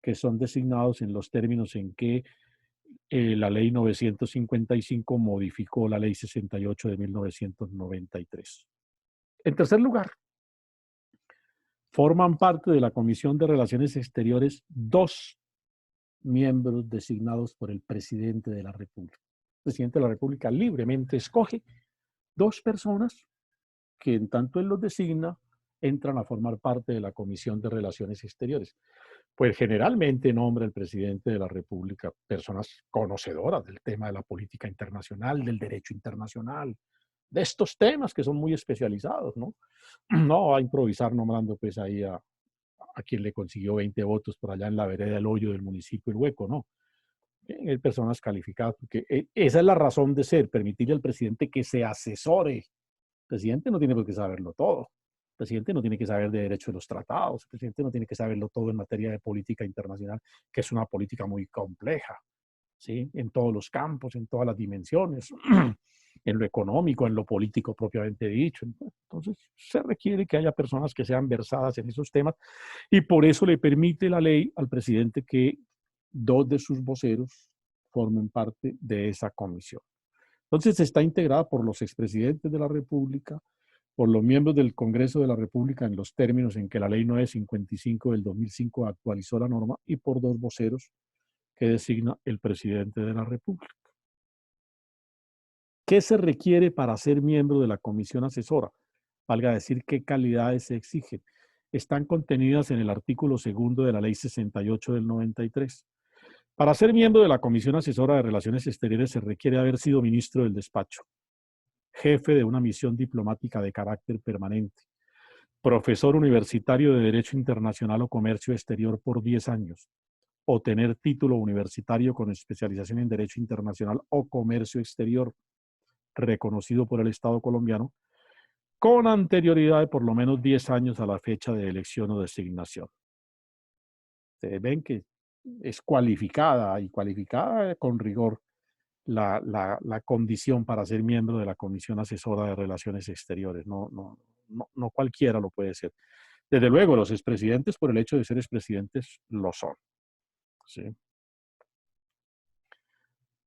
que son designados en los términos en que la ley 955 modificó la ley 68 de 1993. En tercer lugar, forman parte de la Comisión de Relaciones Exteriores 2 miembros designados por el presidente de la República. El presidente de la República libremente escoge 2 personas que en tanto él los designa, entran a formar parte de la Comisión de Relaciones Exteriores. Pues generalmente nombra el presidente de la República personas conocedoras del tema de la política internacional, del derecho internacional, de estos temas que son muy especializados, ¿no? No va a improvisar nombrando pues ahí a quien le consiguió 20 votos por allá en la vereda del Hoyo del municipio El Hueco, no. Personas calificadas, porque esa es la razón de ser, permitirle al presidente que se asesore. El presidente no tiene por qué saberlo todo. El presidente no tiene que saber de derecho de los tratados. El presidente no tiene que saberlo todo en materia de política internacional, que es una política muy compleja, ¿sí? En todos los campos, en todas las dimensiones, en lo económico, en lo político propiamente dicho. Entonces, se requiere que haya personas que sean versadas en esos temas y por eso le permite la ley al presidente que 2 de sus voceros formen parte de esa comisión. Entonces está integrada por los expresidentes de la República, por los miembros del Congreso de la República en los términos en que la ley 955 del 2005 actualizó la norma y por 2 voceros que designa el presidente de la República. ¿Qué se requiere para ser miembro de la comisión asesora? Valga decir, ¿qué calidades se exigen? Están contenidas en el artículo 2 de la ley 68 del 93. Para ser miembro de la Comisión Asesora de Relaciones Exteriores se requiere haber sido ministro del despacho, jefe de una misión diplomática de carácter permanente, profesor universitario de Derecho Internacional o Comercio Exterior por 10 años, o tener título universitario con especialización en Derecho Internacional o Comercio Exterior, reconocido por el Estado colombiano, con anterioridad de por lo menos 10 años a la fecha de elección o designación. Ustedes ven que es cualificada y cualificada con rigor la condición para ser miembro de la Comisión Asesora de Relaciones Exteriores. No cualquiera lo puede ser. Desde luego, los expresidentes, por el hecho de ser expresidentes, lo son. ¿Sí?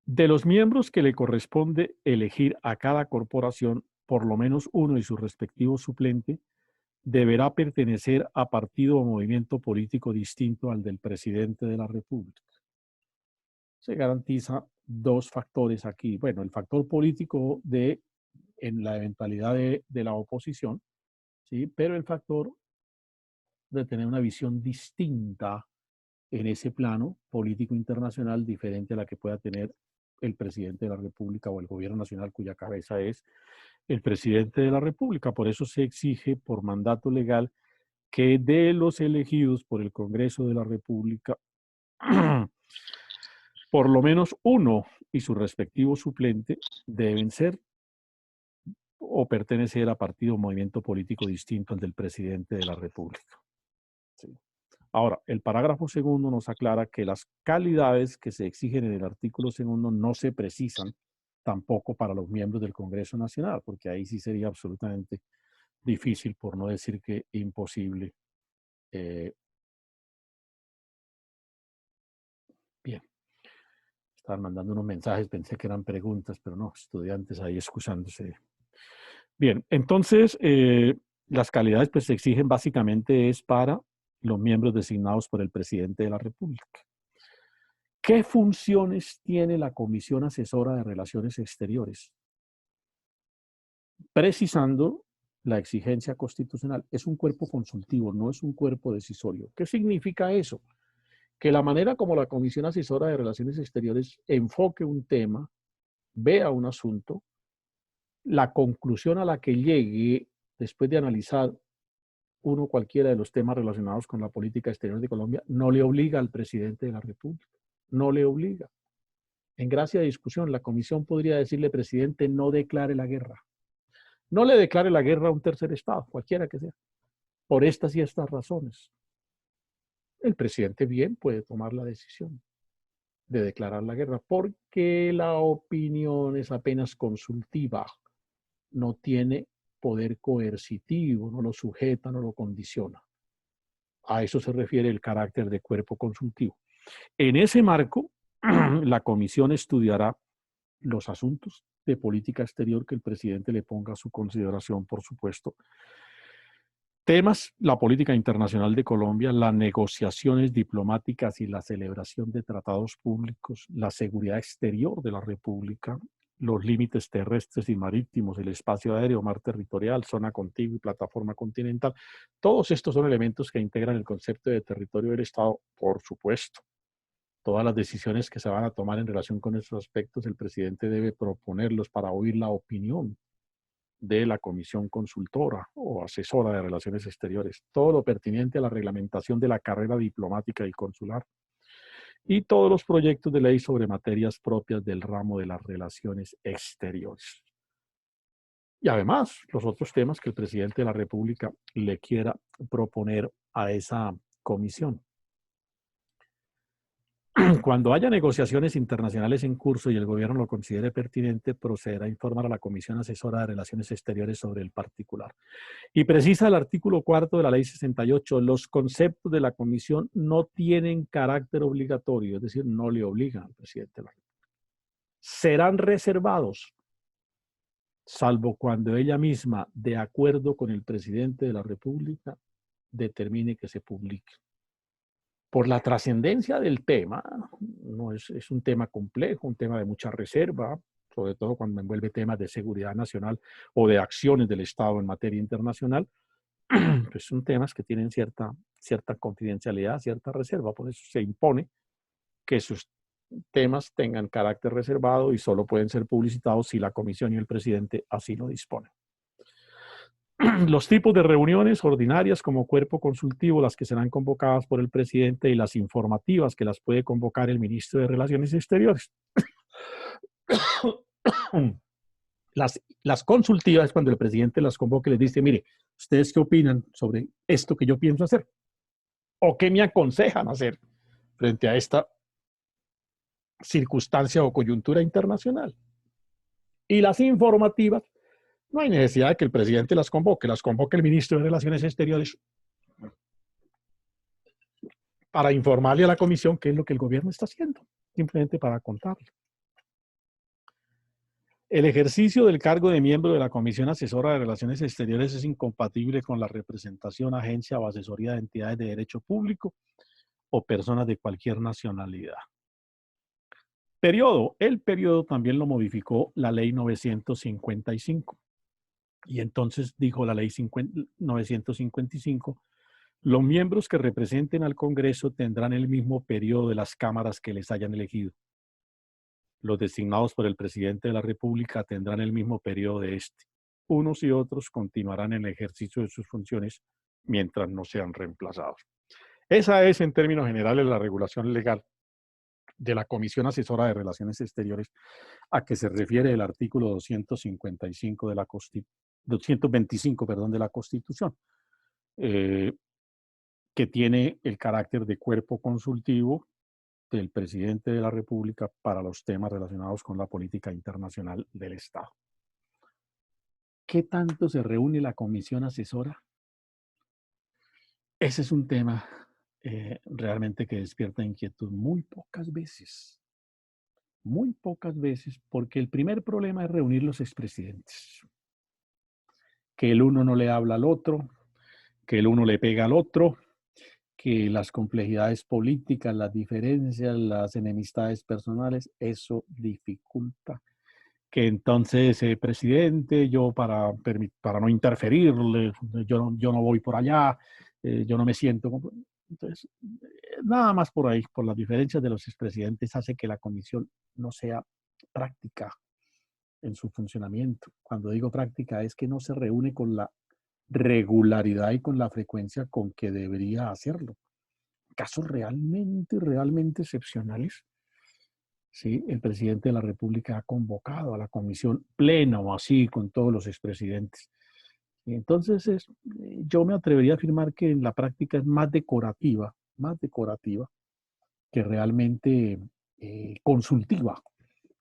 De los miembros que le corresponde elegir a cada corporación, por lo menos uno y su respectivo suplente, deberá pertenecer a partido o movimiento político distinto al del presidente de la República. Se garantiza 2 factores aquí. Bueno, el factor político en la eventualidad de la oposición, ¿sí? Pero el factor de tener una visión distinta en ese plano político internacional diferente a la que pueda tener el presidente de la República o el gobierno nacional cuya cabeza es el presidente de la República. Por eso se exige por mandato legal que de los elegidos por el Congreso de la República, por lo menos uno y su respectivo suplente deben ser o pertenecer a partido o movimiento político distinto al del presidente de la República. Sí. Ahora, el parágrafo 2 nos aclara que las calidades que se exigen en el artículo 2 no se precisan tampoco para los miembros del Congreso Nacional, porque ahí sí sería absolutamente difícil, por no decir que imposible. Bien. Estaban mandando unos mensajes, pensé que eran preguntas, pero no, estudiantes ahí excusándose. Bien, entonces, las calidades pues se exigen básicamente es para los miembros designados por el presidente de la República. ¿Qué funciones tiene la Comisión Asesora de Relaciones Exteriores? Precisando la exigencia constitucional, es un cuerpo consultivo, no es un cuerpo decisorio. ¿Qué significa eso? Que la manera como la Comisión Asesora de Relaciones Exteriores enfoque un tema, vea un asunto, la conclusión a la que llegue después de analizar uno cualquiera de los temas relacionados con la política exterior de Colombia, no le obliga al presidente de la República, no le obliga. En gracia de discusión, la comisión podría decirle, presidente, no declare la guerra. No le declare la guerra a un tercer estado, cualquiera que sea, por estas y estas razones. El presidente bien puede tomar la decisión de declarar la guerra, porque la opinión es apenas consultiva, no tiene poder coercitivo, no lo sujeta, no lo condiciona. A eso se refiere el carácter de cuerpo consultivo. En ese marco, la comisión estudiará los asuntos de política exterior que el presidente le ponga a su consideración, por supuesto. Temas, la política internacional de Colombia, las negociaciones diplomáticas y la celebración de tratados públicos, la seguridad exterior de la República, los límites terrestres y marítimos, el espacio aéreo, mar territorial, zona contigua y plataforma continental. Todos estos son elementos que integran el concepto de territorio del Estado, por supuesto. Todas las decisiones que se van a tomar en relación con estos aspectos, el presidente debe proponerlos para oír la opinión de la Comisión Consultora o Asesora de Relaciones Exteriores, todo lo pertinente a la reglamentación de la carrera diplomática y consular, y todos los proyectos de ley sobre materias propias del ramo de las relaciones exteriores. Y además, los otros temas que el presidente de la República le quiera proponer a esa comisión. Cuando haya negociaciones internacionales en curso y el gobierno lo considere pertinente, procederá a informar a la Comisión Asesora de Relaciones Exteriores sobre el particular. Y precisa el artículo 4 de la Ley 68, los conceptos de la comisión no tienen carácter obligatorio, es decir, no le obligan al presidente de la República. Serán reservados, salvo cuando ella misma, de acuerdo con el presidente de la República, determine que se publique. Por la trascendencia del tema, no es un tema complejo, un tema de mucha reserva, sobre todo cuando envuelve temas de seguridad nacional o de acciones del Estado en materia internacional, pues son temas que tienen cierta confidencialidad, cierta reserva, por eso se impone que sus temas tengan carácter reservado y solo pueden ser publicitados si la comisión y el presidente así lo disponen. Los tipos de reuniones ordinarias como cuerpo consultivo, las que serán convocadas por el presidente, y las informativas que las puede convocar el ministro de Relaciones Exteriores. Las consultivas es cuando el presidente las convoca y les dice, mire, ¿ustedes qué opinan sobre esto que yo pienso hacer? ¿O qué me aconsejan hacer frente a esta circunstancia o coyuntura internacional? Y las informativas, no hay necesidad de que el presidente las convoque el ministro de Relaciones Exteriores para informarle a la comisión qué es lo que el gobierno está haciendo, simplemente para contarle. El ejercicio del cargo de miembro de la Comisión Asesora de Relaciones Exteriores es incompatible con la representación, agencia o asesoría de entidades de derecho público o personas de cualquier nacionalidad. El periodo también lo modificó la Ley 955. Y entonces dijo la Ley 955, los miembros que representen al Congreso tendrán el mismo periodo de las cámaras que les hayan elegido. Los designados por el presidente de la República tendrán el mismo periodo de este. Unos y otros continuarán en el ejercicio de sus funciones mientras no sean reemplazados. Esa es, en términos generales, la regulación legal de la Comisión Asesora de Relaciones Exteriores a que se refiere el artículo 225 de la 225, de la Constitución, que tiene el carácter de cuerpo consultivo del presidente de la República para los temas relacionados con la política internacional del Estado. ¿Qué tanto se reúne la comisión asesora? Ese es un tema realmente que despierta inquietud muy pocas veces, porque el primer problema es reunir los expresidentes. Que el uno no le habla al otro, que el uno le pega al otro, que las complejidades políticas, las diferencias, las enemistades personales, eso dificulta que entonces, presidente, yo para no interferirle, yo no voy por allá, yo no me siento. Entonces, nada más por ahí, por las diferencias de los expresidentes, hace que la comisión no sea práctica en su funcionamiento. Cuando digo práctica, es que no se reúne con la regularidad y con la frecuencia con que debería hacerlo. Casos realmente excepcionales. Sí, el presidente de la República ha convocado a la comisión plena o así con todos los expresidentes. Y entonces yo me atrevería a afirmar que en la práctica es más decorativa que realmente consultiva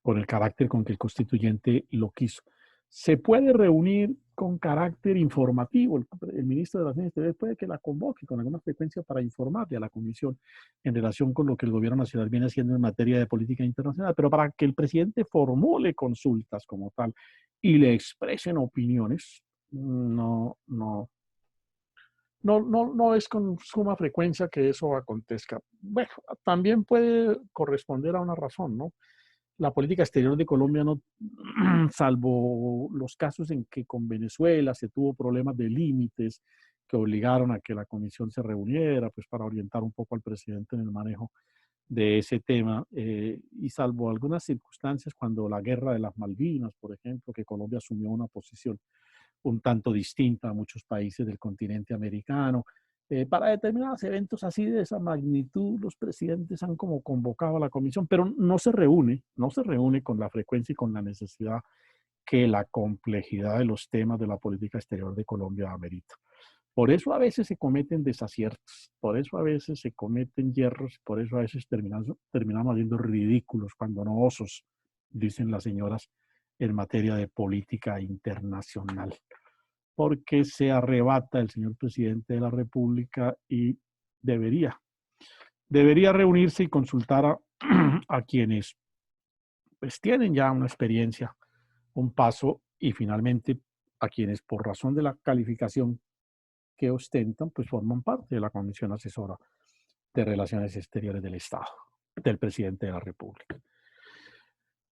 con el carácter con que el constituyente lo quiso. Se puede reunir con carácter informativo. El ministro de Relaciones Exteriores puede que la convoque con alguna frecuencia para informarle a la comisión en relación con lo que el gobierno nacional viene haciendo en materia de política internacional, pero para que el presidente formule consultas como tal y le expresen opiniones, no es con suma frecuencia que eso acontezca. Bueno, también puede corresponder a una razón, ¿no? La política exterior de Colombia, no, salvo los casos en que con Venezuela se tuvo problemas de límites que obligaron a que la comisión se reuniera, pues para orientar un poco al presidente en el manejo de ese tema, y salvo algunas circunstancias cuando la guerra de las Malvinas, por ejemplo, que Colombia asumió una posición un tanto distinta a muchos países del continente americano. Para determinados eventos así de esa magnitud, los presidentes han como convocado a la comisión, pero no se reúne con la frecuencia y con la necesidad que la complejidad de los temas de la política exterior de Colombia amerita. Por eso a veces se cometen desaciertos, por eso a veces se cometen yerros, por eso a veces terminamos haciendo ridículos, cuando no osos, dicen las señoras, en materia de política internacional, porque se arrebata el señor presidente de la República y debería reunirse y consultar a quienes pues tienen ya una experiencia, un paso, y finalmente a quienes por razón de la calificación que ostentan, pues forman parte de la Comisión Asesora de Relaciones Exteriores del Estado, del presidente de la República.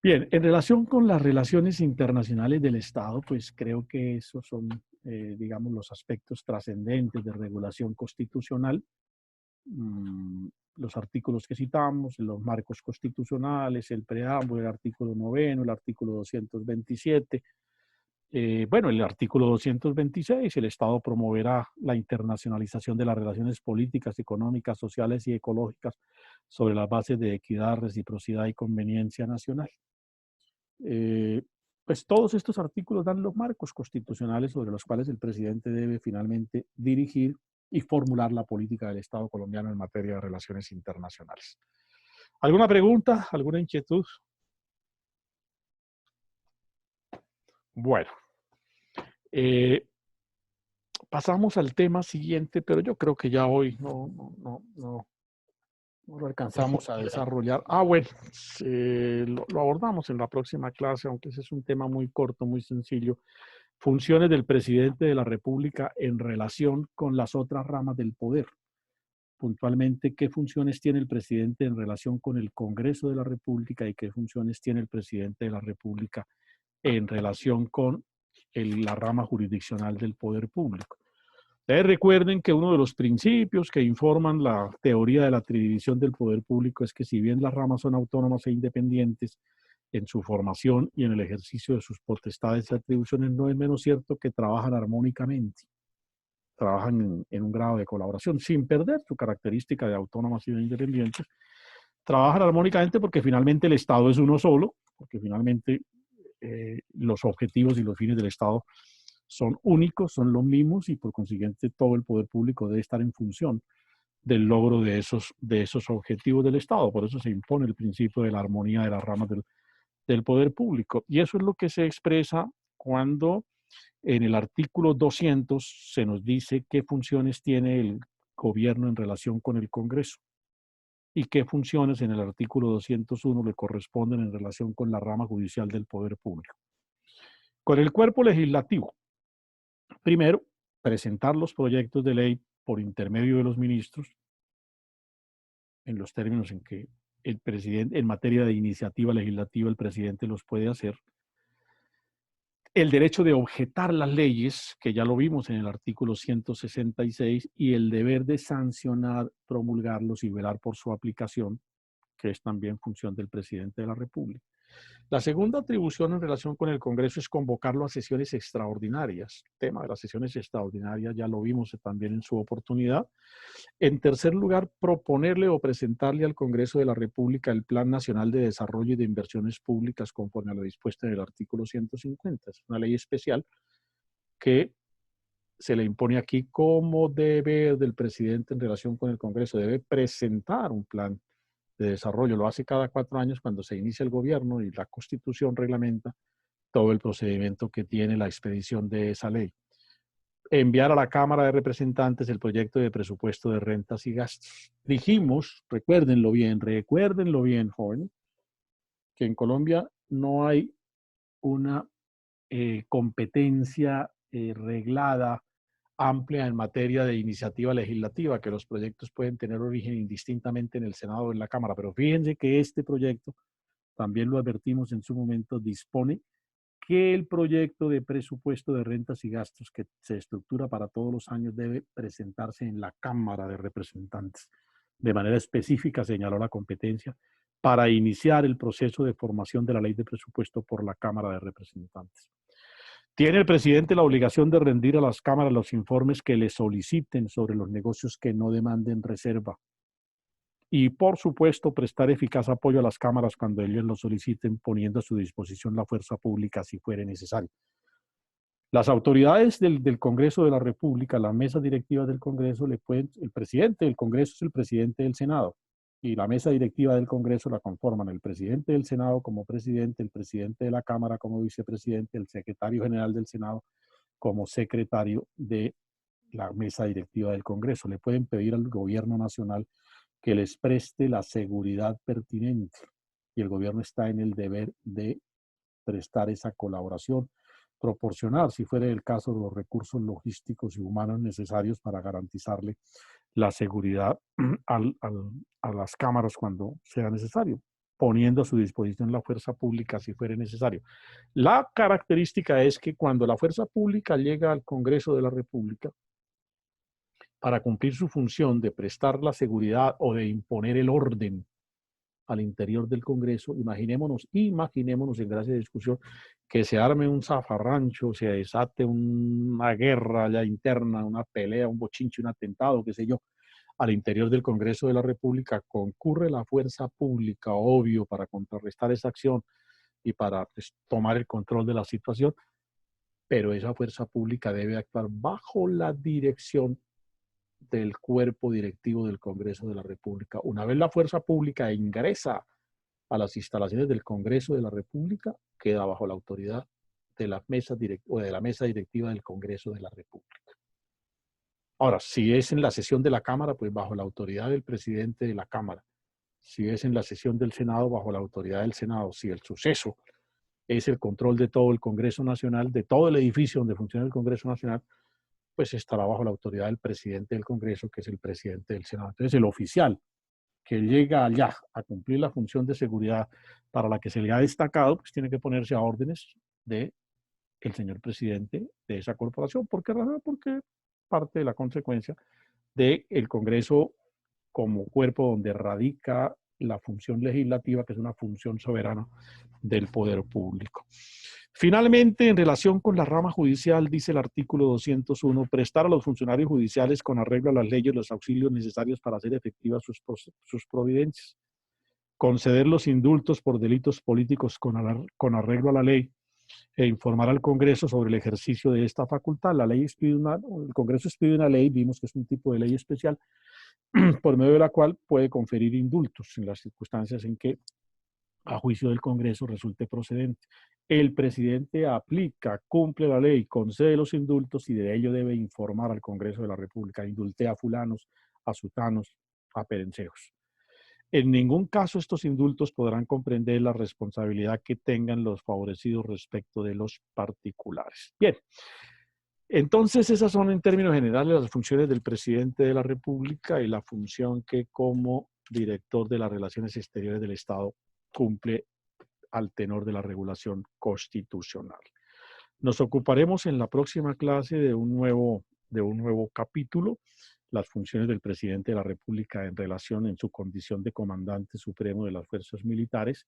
Bien, en relación con las relaciones internacionales del Estado, pues creo que esos son, digamos, los aspectos trascendentes de regulación constitucional. Los artículos que citamos, los marcos constitucionales, el preámbulo, el artículo 9, el artículo 227. Bueno, el artículo 226, el Estado promoverá la internacionalización de las relaciones políticas, económicas, sociales y ecológicas sobre las bases de equidad, reciprocidad y conveniencia nacional. Pues todos estos artículos dan los marcos constitucionales sobre los cuales el presidente debe finalmente dirigir y formular la política del Estado colombiano en materia de relaciones internacionales. ¿Alguna pregunta? ¿Alguna inquietud? Bueno, pasamos al tema siguiente, pero yo creo que ya hoy no lo alcanzamos a desarrollar. Bueno, lo abordamos en la próxima clase, aunque ese es un tema muy corto, muy sencillo. Funciones del presidente de la República en relación con las otras ramas del poder. Puntualmente, ¿qué funciones tiene el presidente en relación con el Congreso de la República y qué funciones tiene el presidente de la República en relación con la rama jurisdiccional del poder público? Recuerden que uno de los principios que informan la teoría de la tridivisión del poder público es que si bien las ramas son autónomas e independientes en su formación y en el ejercicio de sus potestades y atribuciones, no es menos cierto que trabajan armónicamente, trabajan en un grado de colaboración sin perder su característica de autónomas y de independientes, trabajan armónicamente porque finalmente el Estado es uno solo, porque finalmente los objetivos y los fines del Estado son únicos, son los mismos y por consiguiente todo el poder público debe estar en función del logro de esos objetivos del Estado. Por eso se impone el principio de la armonía de las ramas del poder público. Y eso es lo que se expresa cuando en el artículo 200 se nos dice qué funciones tiene el gobierno en relación con el Congreso y qué funciones en el artículo 201 le corresponden en relación con la rama judicial del poder público. Con el cuerpo legislativo, primero, presentar los proyectos de ley por intermedio de los ministros en los términos en que el presidente, en materia de iniciativa legislativa, el presidente los puede hacer. El derecho de objetar las leyes, que ya lo vimos en el artículo 166, y el deber de sancionar, promulgarlos y velar por su aplicación, que es también función del presidente de la República. La segunda atribución en relación con el Congreso es convocarlo a sesiones extraordinarias. El tema de las sesiones extraordinarias ya lo vimos también en su oportunidad. En tercer lugar, proponerle o presentarle al Congreso de la República el Plan Nacional de Desarrollo y de Inversiones Públicas conforme a lo dispuesto en el artículo 150. Es una ley especial que se le impone aquí como deber del presidente en relación con el Congreso. Debe presentar un plan de desarrollo. Lo hace cada 4 años cuando se inicia el gobierno y la Constitución reglamenta todo el procedimiento que tiene la expedición de esa ley. Enviar a la Cámara de Representantes el proyecto de presupuesto de rentas y gastos. Dijimos, recuérdenlo bien, joven, que en Colombia no hay una competencia reglada, amplia en materia de iniciativa legislativa, que los proyectos pueden tener origen indistintamente en el Senado o en la Cámara. Pero fíjense que este proyecto, también lo advertimos en su momento, dispone que el proyecto de presupuesto de rentas y gastos que se estructura para todos los años debe presentarse en la Cámara de Representantes. De manera específica señaló la competencia para iniciar el proceso de formación de la ley de presupuesto por la Cámara de Representantes. Tiene el presidente la obligación de rendir a las cámaras los informes que le soliciten sobre los negocios que no demanden reserva. Y, por supuesto, prestar eficaz apoyo a las cámaras cuando ellos lo soliciten, poniendo a su disposición la fuerza pública si fuere necesario. Las autoridades del Congreso de la República, la mesa directiva del Congreso, el presidente del Congreso es el presidente del Senado. Y la mesa directiva del Congreso la conforman el presidente del Senado como presidente, el presidente de la Cámara como vicepresidente, el secretario general del Senado como secretario de la mesa directiva del Congreso. Le pueden pedir al gobierno nacional que les preste la seguridad pertinente y el gobierno está en el deber de prestar esa colaboración, proporcionar, si fuera el caso, los recursos logísticos y humanos necesarios para garantizarle la seguridad a las cámaras cuando sea necesario, poniendo a su disposición la fuerza pública si fuera necesario. La característica es que cuando la fuerza pública llega al Congreso de la República, para cumplir su función de prestar la seguridad o de imponer el orden al interior del Congreso, imaginémonos en gracia de discusión, que se arme un zafarrancho, se desate una guerra ya interna, una pelea, un bochinche, un atentado, qué sé yo, al interior del Congreso de la República, concurre la fuerza pública, obvio, para contrarrestar esa acción y para tomar el control de la situación, pero esa fuerza pública debe actuar bajo la dirección del cuerpo directivo del Congreso de la República. Una vez la fuerza pública ingresa a las instalaciones del Congreso de la República, queda bajo la autoridad de la mesa directiva del Congreso de la República. Ahora, si es en la sesión de la Cámara, pues bajo la autoridad del presidente de la Cámara. Si es en la sesión del Senado, bajo la autoridad del Senado. Si el suceso es el control de todo el Congreso Nacional, de todo el edificio donde funciona el Congreso Nacional, pues estará bajo la autoridad del presidente del Congreso, que es el presidente del Senado. Entonces, el oficial que llega allá a cumplir la función de seguridad para la que se le ha destacado, pues tiene que ponerse a órdenes del señor presidente de esa corporación. ¿Por qué razón? Porque parte de la consecuencia del Congreso como cuerpo donde radica la función legislativa, que es una función soberana del poder público. Finalmente, en relación con la rama judicial, dice el artículo 201, prestar a los funcionarios judiciales con arreglo a las leyes los auxilios necesarios para hacer efectivas sus providencias, conceder los indultos por delitos políticos con arreglo a la ley e informar al Congreso sobre el ejercicio de esta facultad. El Congreso expide una ley, vimos que es un tipo de ley especial, por medio de la cual puede conferir indultos en las circunstancias en que, a juicio del Congreso, resulte procedente. El presidente aplica, cumple la ley, concede los indultos y de ello debe informar al Congreso de la República. Indulté a fulanos, a sutanos, a perencejos. En ningún caso estos indultos podrán comprender la responsabilidad que tengan los favorecidos respecto de los particulares. Bien, entonces esas son en términos generales las funciones del presidente de la República y la función que como director de las relaciones exteriores del Estado cumple al tenor de la regulación constitucional. Nos ocuparemos en la próxima clase de un nuevo capítulo, las funciones del presidente de la República en relación en su condición de comandante supremo de las fuerzas militares,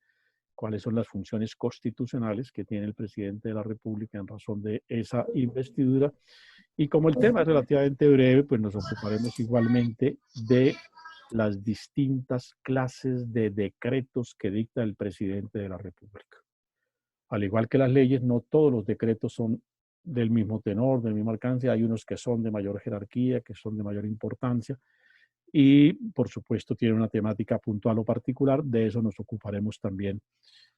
cuáles son las funciones constitucionales que tiene el presidente de la República en razón de esa investidura. Y como el tema es relativamente breve, pues nos ocuparemos igualmente de las distintas clases de decretos que dicta el presidente de la República. Al igual que las leyes, no todos los decretos son del mismo tenor, del mismo alcance. Hay unos que son de mayor jerarquía, que son de mayor importancia y, por supuesto, tienen una temática puntual o particular. De eso nos ocuparemos también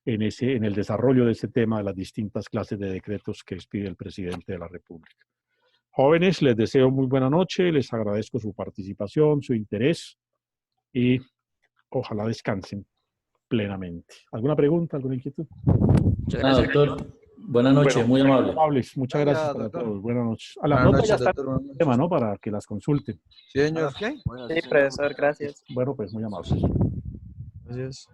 en el desarrollo de ese tema de las distintas clases de decretos que expide el presidente de la República. Jóvenes, les deseo muy buena noche, les agradezco su participación, su interés y ojalá descansen plenamente. ¿Alguna pregunta, alguna inquietud? Muchas gracias, doctor. Buenas noches, Bueno, muy amable. Muchas gracias para doctor. todos. Buenas noches. A las Buenas notas ya noches, está doctor. Buenas el tema, noches. ¿no? Para que las consulten. Sí, señor. ¿Qué? Sí, profesor, gracias. Bueno, pues muy amables. Gracias.